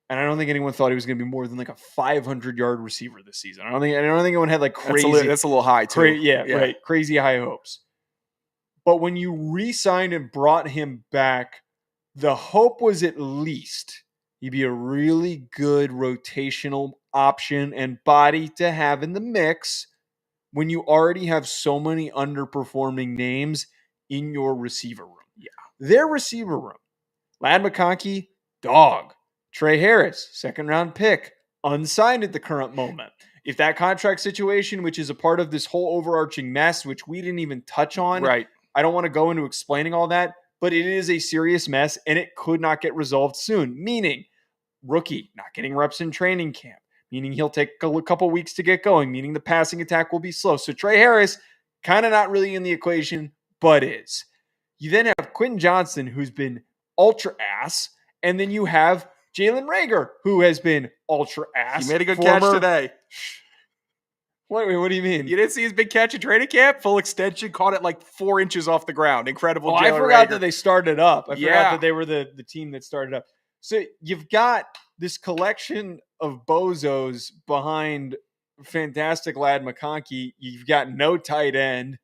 And I don't think anyone thought he was going to be more than like a 500-yard receiver this season. I don't think anyone had like crazy. That's a little high too. Right. Crazy high hopes. But when you re-signed and brought him back, the hope was at least he'd be a really good rotational option and body to have in the mix when you already have so many underperforming names in your receiver room. Yeah. Their receiver room. Ladd McConkey, dog. Trey Harris, second-round pick, unsigned at the current moment. If that contract situation, which is a part of this whole overarching mess, which we didn't even touch on, right? I don't want to go into explaining all that, but it is a serious mess, and it could not get resolved soon, meaning rookie not getting reps in training camp, meaning he'll take a couple weeks to get going, meaning the passing attack will be slow. So Trey Harris, kind of not really in the equation, but is. You then have Quentin Johnston, who's been ultra ass, and then you have Jalen Reagor, who has been ultra ass. He made a good catch today. Wait, what do you mean? You didn't see his big catch at training camp? Full extension, caught it like 4 inches off the ground. Incredible. I forgot that they started up. I forgot that they were the team that started up. So you've got this collection of bozos behind fantastic Ladd McConkey. You've got no tight end,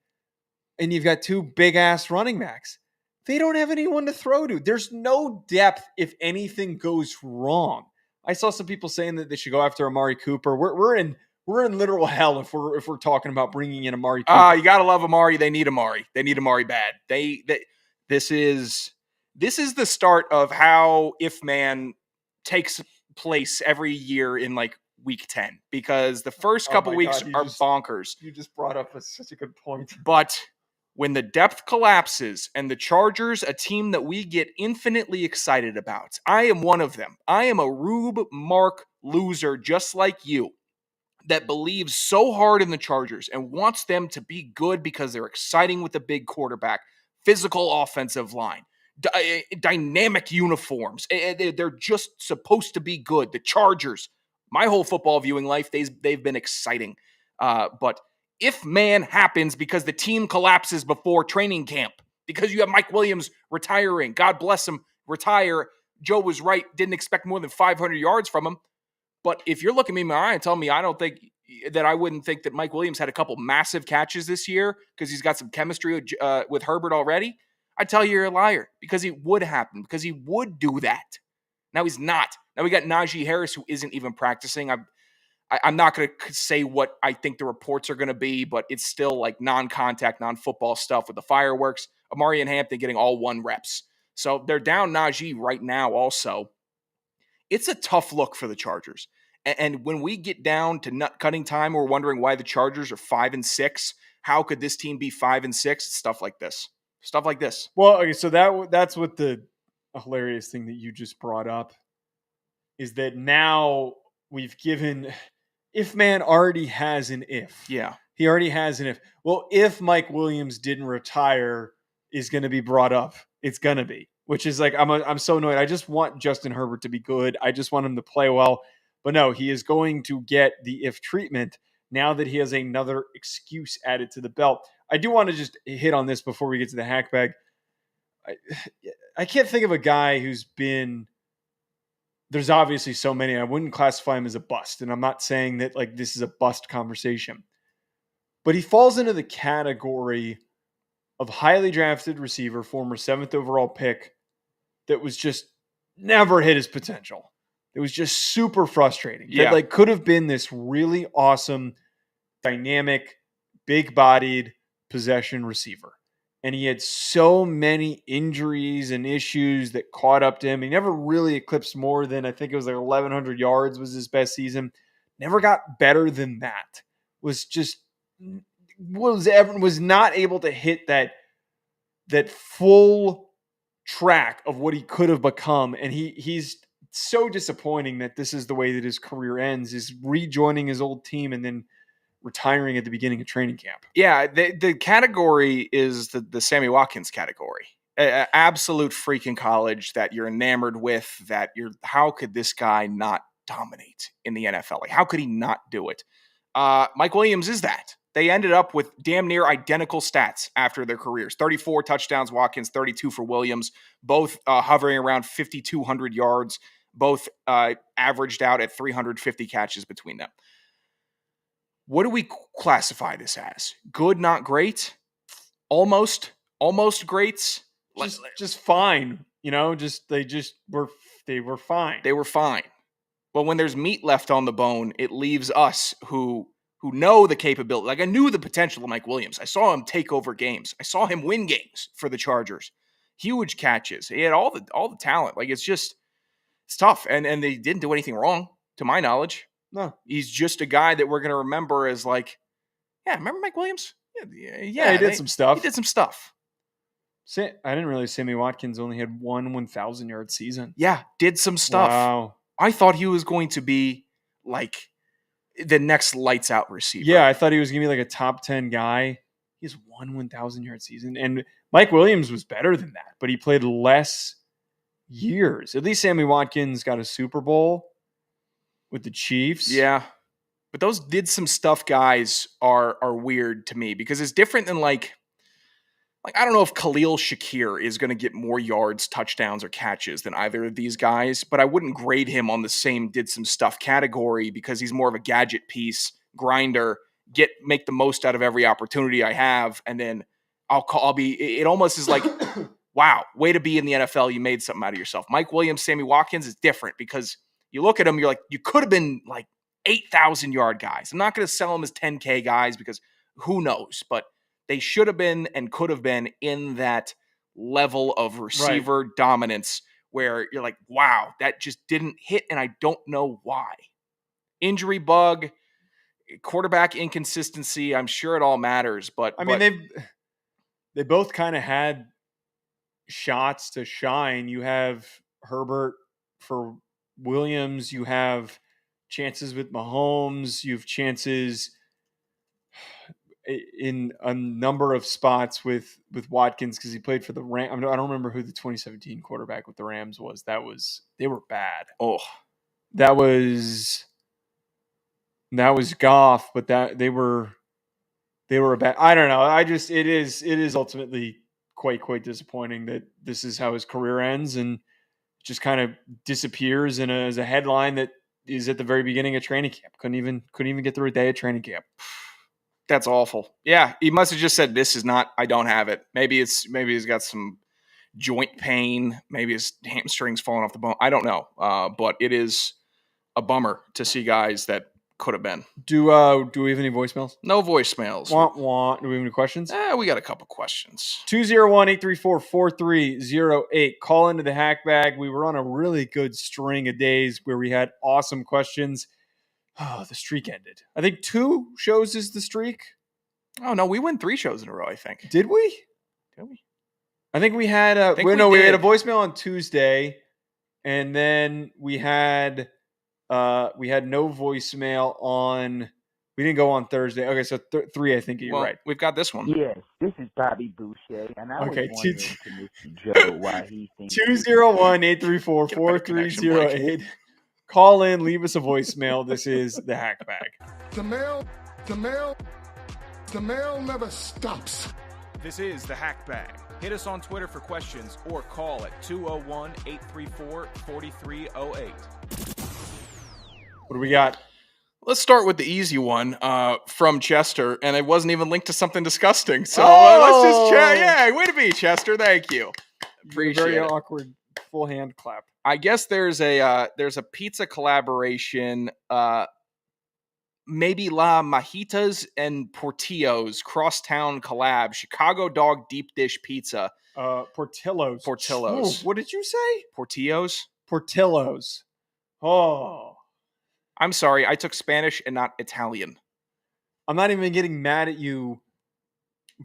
and you've got 2 big-ass running backs. They don't have anyone to throw to. There's no depth if anything goes wrong. I saw some people saying that they should go after Amari Cooper. We're in literal hell if we're talking about bringing in Amari Cooper. You gotta love Amari. They need Amari. They need Amari bad. This is the start of how If Man takes place every year in like week 10 because the first couple weeks are bonkers. You just brought up such a good point. But when the depth collapses and the Chargers, a team that we get infinitely excited about, I am one of them. I am a Rube Mark loser just like you that believes so hard in the Chargers and wants them to be good because they're exciting with a big quarterback, physical offensive line, dynamic uniforms. They're just supposed to be good. The Chargers, my whole football viewing life, they've been exciting. But if man happens because the team collapses before training camp, because you have Mike Williams retiring, God bless him, retire. Joe was right, didn't expect more than 500 yards from him. But if you're looking me in my eye and telling me I wouldn't think that Mike Williams had a couple massive catches this year because he's got some chemistry with Herbert already, I tell you you're a liar because it would happen, because he would do that. Now he's not. Now we got Najee Harris who isn't even practicing. I'm not going to say what I think the reports are going to be, but it's still like non-contact, non-football stuff with the fireworks. Amari and Hampton getting all 1 reps. So they're down Najee right now also. It's a tough look for the Chargers. And when we get down to nut cutting time, we're wondering why the Chargers are 5-6. How could this team be 5-6? Stuff like this. Stuff like this. Well, okay, so that's what the a hilarious thing that you just brought up is that now we've given if man already has an if. Yeah. He already has an if. Well, if Mike Williams didn't retire is going to be brought up. It's going to be, which is like, I'm so annoyed. I just want Justin Herbert to be good. I just want him to play well. But no, he is going to get the if treatment now that he has another excuse added to the belt. I do want to just hit on this before we get to the hack bag. I can't think of a guy who's been, there's obviously so many. I wouldn't classify him as a bust. And I'm not saying that like this is a bust conversation, but he falls into the category of highly drafted receiver, former 7th overall pick that was just never hit his potential. It was just super frustrating. Yeah. That like could have been this really awesome, dynamic, big-bodied possession receiver. And he had so many injuries and issues that caught up to him. He never really eclipsed more than, I think it was like 1,100 yards was his best season. Never got better than that. Was not able to hit that full track of what he could have become. And he's so disappointing that this is the way that his career ends, is rejoining his old team and then retiring at the beginning of training camp. Yeah, the category is the Sammy Watkins category. Absolute freaking college that you're enamored with, how could this guy not dominate in the NFL? Like, how could he not do it? Mike Williams is that. They ended up with damn near identical stats after their careers. 34 touchdowns, Watkins, 32 for Williams, both hovering around 5,200 yards, both averaged out at 350 catches between them. What do we classify this as? Good, not great? Almost greats? Just fine. You know, they were fine. They were fine. But when there's meat left on the bone, it leaves us who know the capability. Like, I knew the potential of Mike Williams. I saw him take over games. I saw him win games for the Chargers. Huge catches. He had all the talent. Like, it's tough. And they didn't do anything wrong, to my knowledge. No. He's just a guy that we're going to remember as like, yeah, remember Mike Williams? Yeah, he did some stuff. He did some stuff. I didn't realize Sammy Watkins only had one 1,000-yard season. Yeah, did some stuff. Wow. I thought he was going to be like the next lights out receiver. Yeah, I thought he was going to be like a top 10 guy. He has one 1,000-yard season. And Mike Williams was better than that, but he played less years. At least Sammy Watkins got a Super Bowl with the Chiefs. Yeah. But those did some stuff guys are weird to me because it's different than like I don't know if Khalil Shakir is going to get more yards, touchdowns, or catches than either of these guys, but I wouldn't grade him on the same did some stuff category because he's more of a gadget piece, grinder, make the most out of every opportunity I have, and then it almost is like, wow, way to be in the NFL, you made something out of yourself. Mike Williams, Sammy Watkins is different because you look at them, you're like, you could have been like 8,000-yard guys. I'm not going to sell them as 10K guys because who knows, but they should have been and could have been in that level of receiver dominance where you're like, wow, that just didn't hit, and I don't know why. Injury bug, quarterback inconsistency, I'm sure it all matters, but I mean, they both kind of had shots to shine. You have Herbert for Williams, you have chances with Mahomes, you have chances in a number of spots with Watkins because he played for the Rams. I don't remember who the 2017 quarterback with the Rams was. They were bad. Oh, that was Goff, but they were bad. I don't know. It is ultimately quite disappointing that this is how his career ends and just kind of disappears as a headline that is at the very beginning of training camp. Couldn't even get through a day of training camp. That's awful. Yeah, he must have just said, "This is not. I don't have it." Maybe he's got some joint pain. Maybe his hamstring's falling off the bone. I don't know. But it is a bummer to see guys that could have been. Do we have any voicemails? No voicemails. Wah. Do we have any questions? We got a couple questions. 201-834-4308. Call into the hack bag. We were on a really good string of days where we had awesome questions. Oh, the streak ended. I think 2 shows is the streak. Oh, no, we won 3 shows in a row, I think. Did we? I think we had a think we we had a did. voicemail on Tuesday, and then we had no voicemail on. We didn't go on Thursday. Okay, so 3. I think you're Well, right. we've got this one. Yes, this is Bobby Boucher, and I Okay, was wondering to Mr. Joe why he thinks 201-834-4308. Call in, leave us a voicemail. This is the Hack Bag. The mail never stops. This is the Hack Bag. Hit us on Twitter for questions or call at 201-834-4308. What do we got? Let's start with the easy one from Chester, and it wasn't even linked to something disgusting. So let's just chat. Yeah, way to be, Chester. Thank you. Appreciate Very it. awkward full hand clap. I guess there's a pizza collaboration, maybe La Majitas and Portillo's crosstown collab, Chicago dog deep dish pizza. Portillo's. Portillo's. Ooh, what did you say? Portillo's? Portillo's. Oh. I'm sorry, I took Spanish and not Italian. I'm not even getting mad at you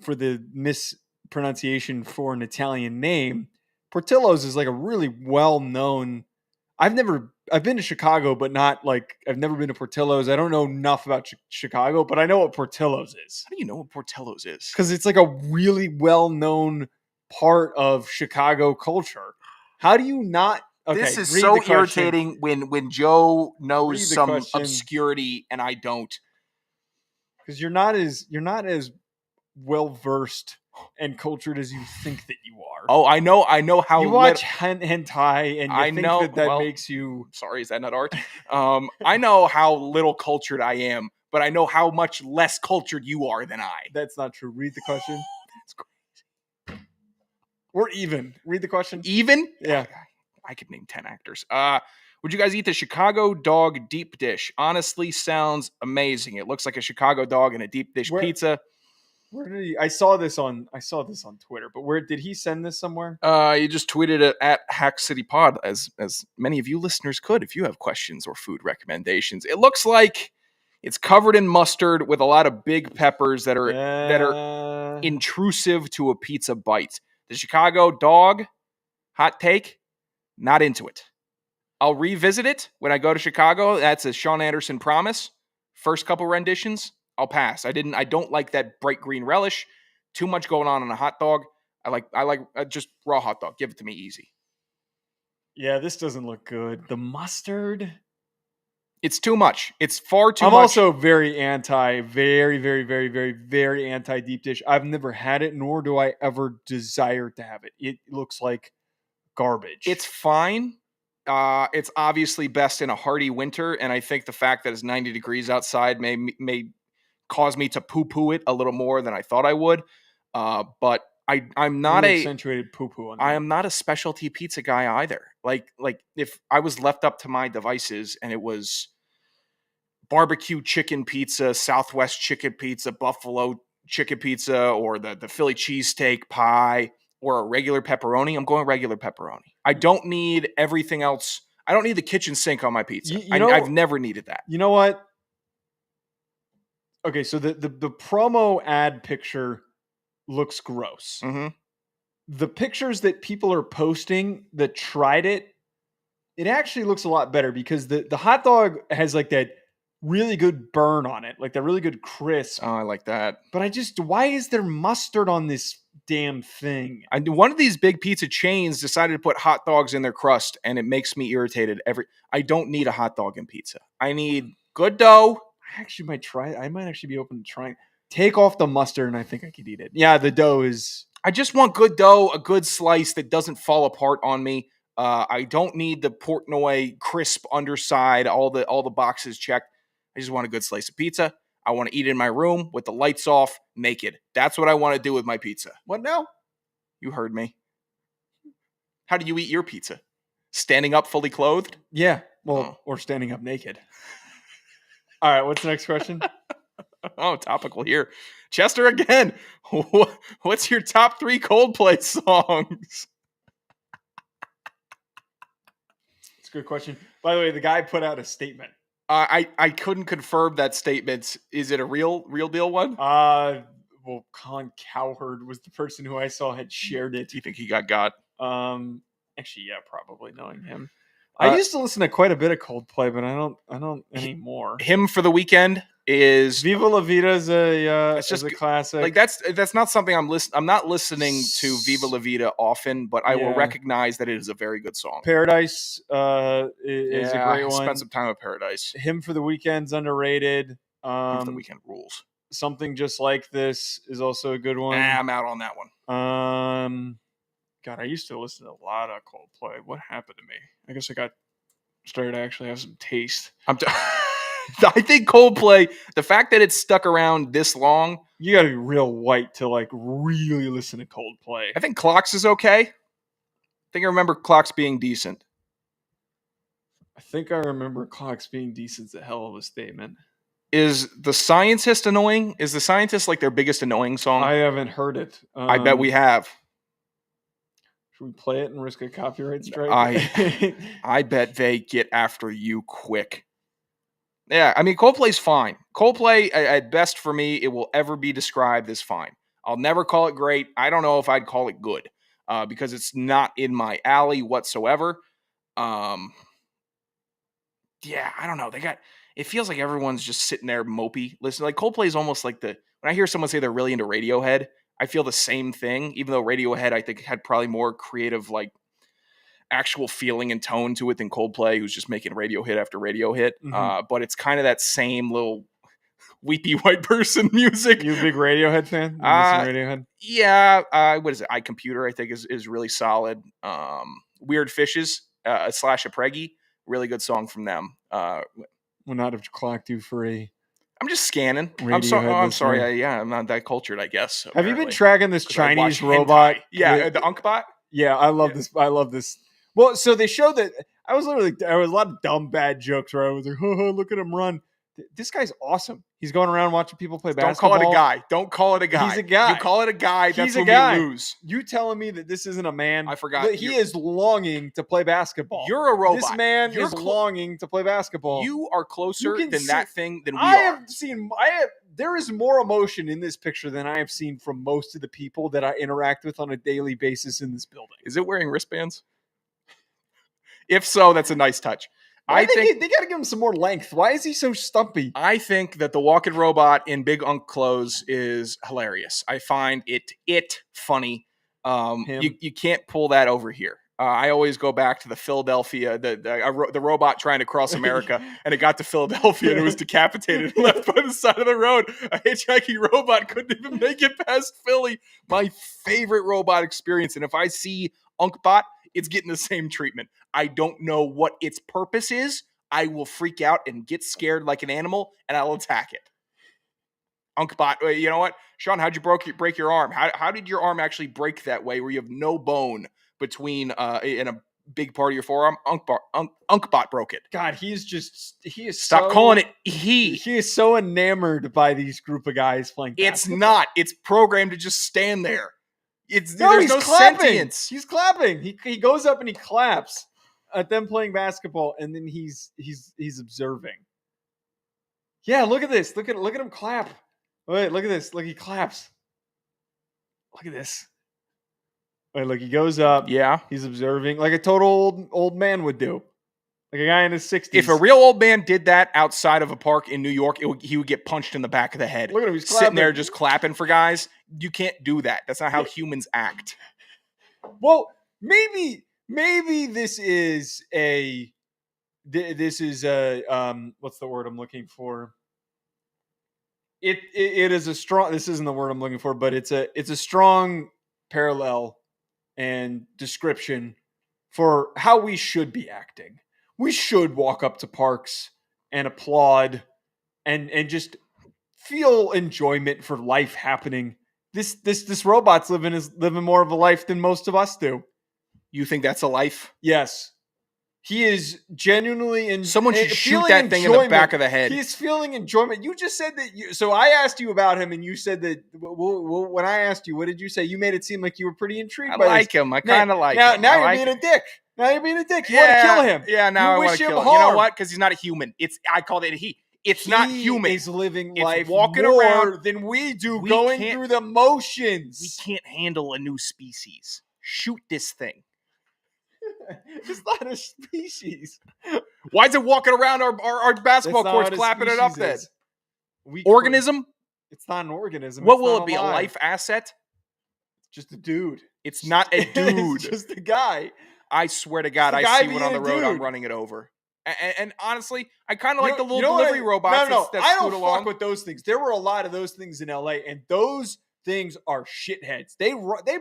for the mispronunciation for an Italian name. Portillo's is like a really well-known. I've been to Chicago, but not like I've never been to Portillo's. I don't know enough about Chicago, but I know what Portillo's is. How do you know what Portillo's is? Because it's like a really well-known part of Chicago culture. How do you not? Okay, this is read so the question. irritating when Joe Read knows the some question. obscurity and I don't. Because you're not as well versed and cultured as you think that you are. Oh, I know how you watch hentai and you I think know that makes you. Sorry, is that not art? I know how little cultured I am, but I know how much less cultured you are than I. That's not true. Read the question. That's crazy. We're even. Read the question. Even? Yeah. I could name 10 actors. Would you guys eat the Chicago dog deep dish? Honestly, sounds amazing. It looks like a Chicago dog and a deep dish pizza. Where did he? I saw this on Twitter, but where did he send this somewhere? You just tweeted it at Hack City Pod, as many of you listeners could if you have questions or food recommendations. It looks like it's covered in mustard with a lot of big peppers that are intrusive to a pizza bite. The Chicago dog, hot take. Not into it. I'll revisit it when I go to Chicago. That's a Sean Anderson promise. First couple renditions, I'll pass. I don't like that bright green relish. Too much going on in a hot dog. I like just raw hot dog. Give it to me easy. Yeah, this doesn't look good. The mustard. It's too much. It's far too much. I'm also very anti deep dish. I've never had it, nor do I ever desire to have it. It looks like garbage. It's fine. It's obviously best in a hearty winter, and I think the fact that it's 90 degrees outside may cause me to poo-poo it a little more than I thought I would. But I'm not accentuated poo-poo on that. I am not a specialty pizza guy either. Like if I was left up to my devices and it was barbecue chicken pizza, Southwest chicken pizza, buffalo chicken pizza, or the Philly cheesesteak pie, or a regular pepperoni, I'm going regular pepperoni. I don't need everything else. I don't need the kitchen sink on my pizza. I've never needed that. You know what? Okay, so the promo ad picture looks gross. Mm-hmm. The pictures that people are posting that tried it actually looks a lot better because the hot dog has like that really good burn on it, like that really good crisp. Oh, I like that. But why is there mustard on this damn thing? One of these big pizza chains decided to put hot dogs in their crust, and it makes me irritated. I don't need a hot dog in pizza. I need good dough. I actually might try it. I might actually be open to trying. Take off the mustard, and I think I could eat it. Yeah, the dough is. I just want good dough, a good slice that doesn't fall apart on me. I don't need the Portnoy crisp underside, all the boxes checked. I just want a good slice of pizza. I want to eat it in my room with the lights off, naked. That's what I want to do with my pizza. What now? You heard me. How do you eat your pizza? Standing up fully clothed? Yeah. Well, or standing up naked. All right. What's the next question? Oh, topical here. Chester again. What's your top 3 Coldplay songs? It's a good question. By the way, the guy put out a statement. I couldn't confirm that statement. Is it a real deal one? Well, Well, Colin Cowherd was the person who I saw had shared it. Do you think he got? Actually, yeah, probably knowing him. I used to listen to quite a bit of Coldplay, but I don't anymore. Him for the Weekend is Viva La Vida is a classic. Like that's not something I'm not listening to Viva La Vida often, but I will recognize that it is a very good song. Paradise is a great one. Spent some time with Paradise. Him for the Weekend's underrated. Him for the Weekend rules. Something Just Like This is also a good one. I'm out on that one. God, I used to listen to a lot of Coldplay. What happened to me? I guess I got started to actually have some taste. I think Coldplay, the fact that it's stuck around this long, you got to be real white to like really listen to Coldplay. I think Clocks is okay. I think I remember Clocks being decent. I think I remember Clocks being decent. Is a hell of a statement. Is The Scientist annoying? Is The Scientist like their biggest annoying song? I haven't heard it. I bet we have. Should we play it and risk a copyright strike? I bet they get after you quick. Yeah, I mean, Coldplay's fine. Coldplay, at best for me, it will ever be described as fine. I'll never call it great. I don't know if I'd call it good because it's not in my alley whatsoever. Yeah, I don't know. It feels like everyone's just sitting there mopey. Listen, like Coldplay is almost like when I hear someone say they're really into Radiohead, I feel the same thing, even though Radiohead, I think, had probably more creative, like, actual feeling and tone to it than Coldplay, who's just making radio hit after radio hit. Mm-hmm. But it's kind of that same little weepy white person music. You a big Radiohead fan? Radiohead? Yeah. What is it? iComputer, I think, is really solid. Weird Fishes / a Preggy. Really good song from them. Would not have clocked you for a... I'm just scanning. Radiohead I'm sorry. I'm not that cultured, I guess. Have you been tracking this Chinese robot? Yeah, the Unkbot. Yeah, I love this. I love this. Well, so they showed that there was a lot of dumb bad jokes where I was like, oh, look at him run. This guy's awesome. He's going around watching people play basketball. Don't call it a guy. Don't call it a guy. He's a guy. You call it a guy, that's when we lose. You telling me that this isn't a man? I forgot. That he is longing to play basketball. You're a robot. This man is longing to play basketball. You are closer than that thing than we are. There is more emotion in this picture than I have seen from most of the people that I interact with on a daily basis in this building. Is it wearing wristbands? If so, that's a nice touch. I think they got to give him some more length. Why is he so stumpy? I think that the walking robot in big Unk clothes is hilarious. I find it funny. You can't pull that over here. I always go back to the Philadelphia, the robot trying to cross America, and it got to Philadelphia and it was decapitated and left by the side of the road. A hitchhiking robot couldn't even make it past Philly. My favorite robot experience. And if I see Unkbot, it's getting the same treatment. I don't know what its purpose is. I will freak out and get scared like an animal, and I'll attack it. Unkbot, you know what? Sean, how'd you break your arm? How did your arm actually break that way where you have no bone between in a big part of your forearm? Unkbot broke it. God, he is Stop calling it he. He is so enamored by these group of guys playing basketball. It's not. It's programmed to just stand there. There's he's no clapping. sentience. He's clapping. He goes up and he claps at them playing basketball, and then he's observing. Yeah, look at this. Look at him clap. Wait, look at this. Look, he claps. Look at this. Wait, look, he goes up. Yeah. He's observing like a total old man would do. Like a guy in his 60s. If a real old man did that outside of a park in New York, he would get punched in the back of the head. Look at him. He's sitting there just clapping for guys. You can't do that. That's not how humans act. Well, maybe this is what's the word I'm looking for? It is a strong. This isn't the word I'm looking for, but it's a strong parallel and description for how we should be acting. We should walk up to parks and applaud and just feel enjoyment for life happening. This robot's living more of a life than most of us do. You think that's a life? Yes. He is genuinely someone should shoot that thing in the back of the head. He's feeling enjoyment. You just said that. So I asked you about him, and you said that. Well, when I asked you, what did you say? You made it seem like you were pretty intrigued. I like him. I kind of like him. Now you're being a dick. Now you're being a dick. You want to kill him. Yeah. Now I want to kill him. You know what? Because he's not a human. I called it a he. It's not human. He's living It's life walking more around. than we do, We going can't- through the motions. We can't handle a new species. Shoot this thing. It's not a species. Why is it walking around our basketball That's not courts what a clapping it up species then? is. Organism? It's not an organism. What It's will not it be? A alive. life asset? It's just a dude. It's not a dude. It's just a guy. I swear to God, the I guy see one being on the a road. I'm dude. running it over. And honestly, I kind of like the little you know what delivery robots No, that I scoot don't along. fuck with those things. There were a lot of those things in LA, and those things are shitheads. They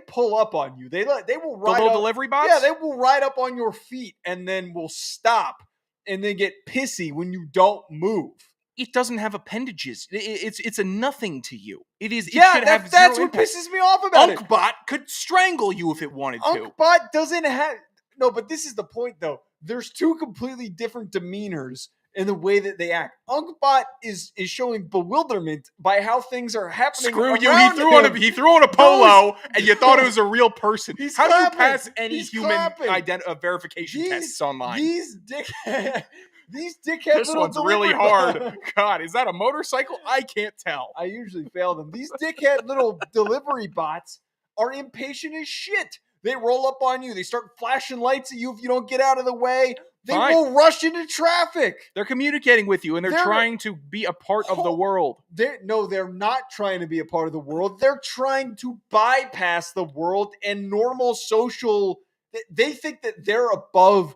pull up on you. They will The ride little up, delivery bots? Yeah, they will ride up on your feet and then will stop and then get pissy when you don't move. It doesn't have appendages. It's a nothing to you. It is. It Yeah, should have that's zero what impact. pisses me off about it. Unkbot could strangle you if it wanted to. Unkbot doesn't have no, but this is the point though. There's two completely different demeanors in the way that they act. Unkbot is showing bewilderment by how things are happening. Screw you! around him. He threw on a polo, and you thought it was a real person. He's How do you clapping. pass any He's human clapping. verification tests online? These dickhead This little one's really delivery hard. bots. God, is that a motorcycle? I can't tell. I usually fail them. These dickhead little delivery bots are impatient as shit. They roll up on you. They start flashing lights at you if you don't get out of the way. They Fine. will rush into traffic. They're communicating with you, and they're They're- trying to be a part of the world. They're not trying to be a part of the world. They're trying to bypass the world and normal social. They think that they're above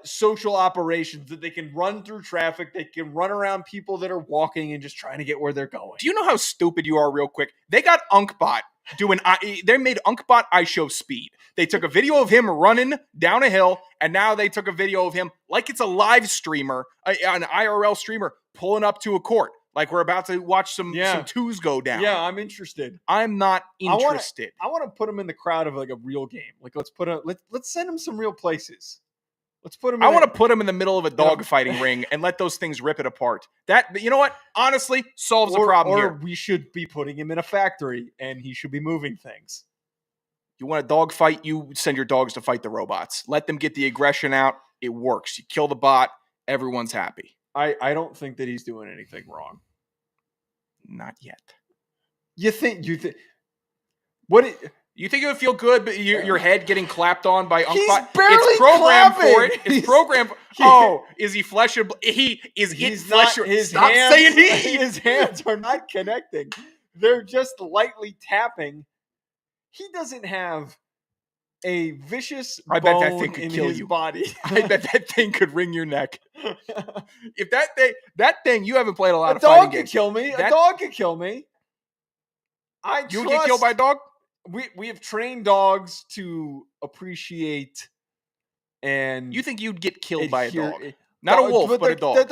social operations, that they can run through traffic, they can run around people that are walking and just trying to get where they're going. Do you know how stupid you are real quick? They got Unkbot doing, they made Unkbot iShow speed. They took a video of him running down a hill, and now they took a video of him like it's a live streamer, an IRL streamer, pulling up to a court. Like we're about to watch some twos go down. Yeah, I'm interested. I'm not interested. I want to put him in the crowd of like a real game. Like let's send him some real places. Let's put him. I want to put him in the middle of a dog fighting ring and let those things rip it apart. That, you know what? Honestly, solves the problem here. Or we should be putting him in a factory and he should be moving things. You want a dog fight? You send your dogs to fight the robots. Let them get the aggression out. It works. You kill the bot. Everyone's happy. I don't think that he's doing anything wrong. Not yet. You think? You think it would feel good, but your head getting clapped on by He's Unkbot? barely It's programmed clapping. for it. It's programmed. Is he flesh and He's flesh? not, his Stop hands, saying he. His hands are not connecting. They're just lightly tapping. He doesn't have a vicious I bet that bone thing could in kill his you. body. I bet that thing could wring your neck. If that thing, you haven't played a lot A of fighting dog could games. kill me. That- A dog could kill me. You would get killed by a dog? We have trained dogs to appreciate and You think you'd get killed by a adhere- dog? Not a wolf, but a dog.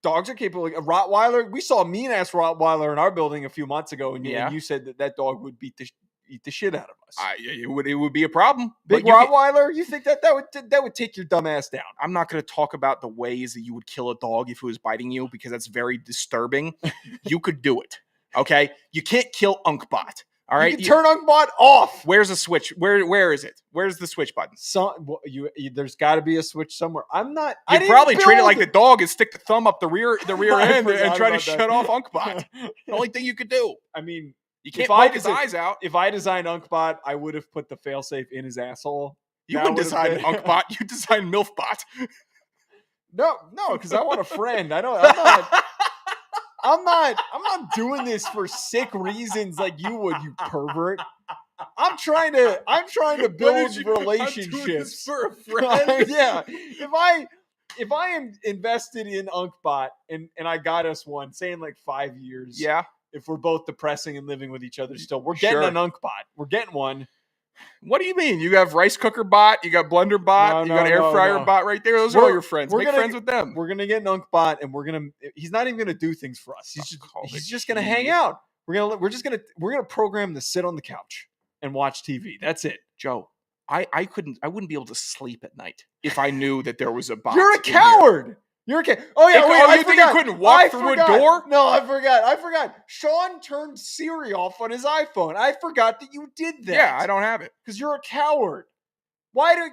Dogs are capable. Like a Rottweiler. We saw a mean ass Rottweiler in our building a few months ago, and you said that dog would eat the shit out of us. It would be a problem. Big but you can- Rottweiler. You think that would take your dumb ass down? I'm not going to talk about the ways that you would kill a dog if it was biting you because that's very disturbing. You could do it. Okay, you can't kill Unkbot. All right, You can turn Unkbot off. Where's the switch? Where is it? Where's the switch button? There's got to be a switch somewhere. I'm not. You'd probably treat it like the dog and stick the thumb up the rear I end and forgot try to about shut that. off Unkbot. The only thing you could do. I mean, You can't if I poke his eyes out. If I designed Unkbot, I would have put the failsafe in his asshole. You That wouldn't would have design been- Unkbot. You design MILFBot. No, because I want a friend. I'm not doing this for sick reasons like you would, you pervert. I'm trying to build relationships for a friend. yeah. If I am invested in Unkbot and I got us one, say in like 5 years. Yeah. If we're both depressing and living with each other still, we're getting Sure. an Unkbot. We're getting one. What do you mean? You have rice cooker bot, you got blender bot, you got air fryer bot right there. Those are all your friends. Make friends with them. We're gonna get an Unkbot, and he's not even gonna do things for us. He's just gonna hang out. We're gonna program to sit on the couch and watch TV. That's it. Joe, I wouldn't be able to sleep at night if I knew that there was a bot. You're a in here. coward. You're a kid. Oh yeah, wait, I you think forgot. you couldn't walk through a door? No, I forgot. Sean turned Siri off on his iPhone. I forgot that you did that. Yeah, I don't have it. Because you're a coward. Why do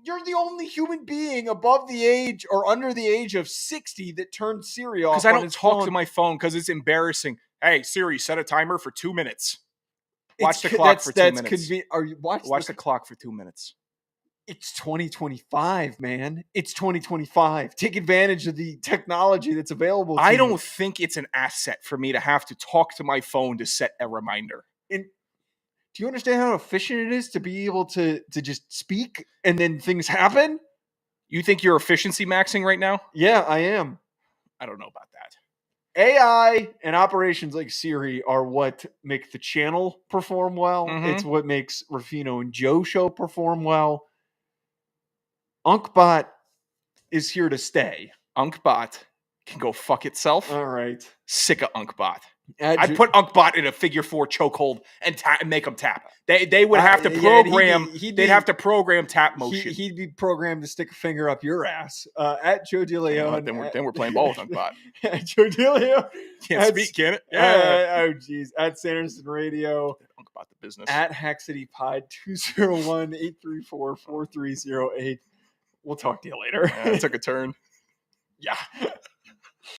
you're the only human being above the age or under the age of 60 that turned Siri off? Because I on don't his talk phone. to my phone because it's embarrassing. Hey, Siri, set a timer for 2 minutes. Watch the clock for 2 minutes. Watch the clock for 2 minutes. It's 2025, man. It's 2025. Take advantage of the technology that's available to I you. don't think it's an asset for me to have to talk to my phone to set a reminder. Do you understand how efficient it is to be able to just speak and then things happen? You think you're efficiency maxing right now? Yeah, I am. I don't know about that. AI and operations like Siri are what make the channel perform well. It's what makes Rufino and Joe show perform well. UnkBot is here to stay. UnkBot can go fuck itself. All right. Sick of UnkBot. I'd put UnkBot in a figure 4 chokehold and make them tap. They would have to program. They'd have to program tap motion. He'd be programmed to stick a finger up your ass. At Joe DeLeone. Then we're playing ball with UnkBot. At Joe DeLeone. Can't speak, can it? Yeah. Oh geez. At Sanderson Radio. UnkBot the business. At Hack City Pod 201-834-4308. We'll talk to you later. It took a turn. Yeah.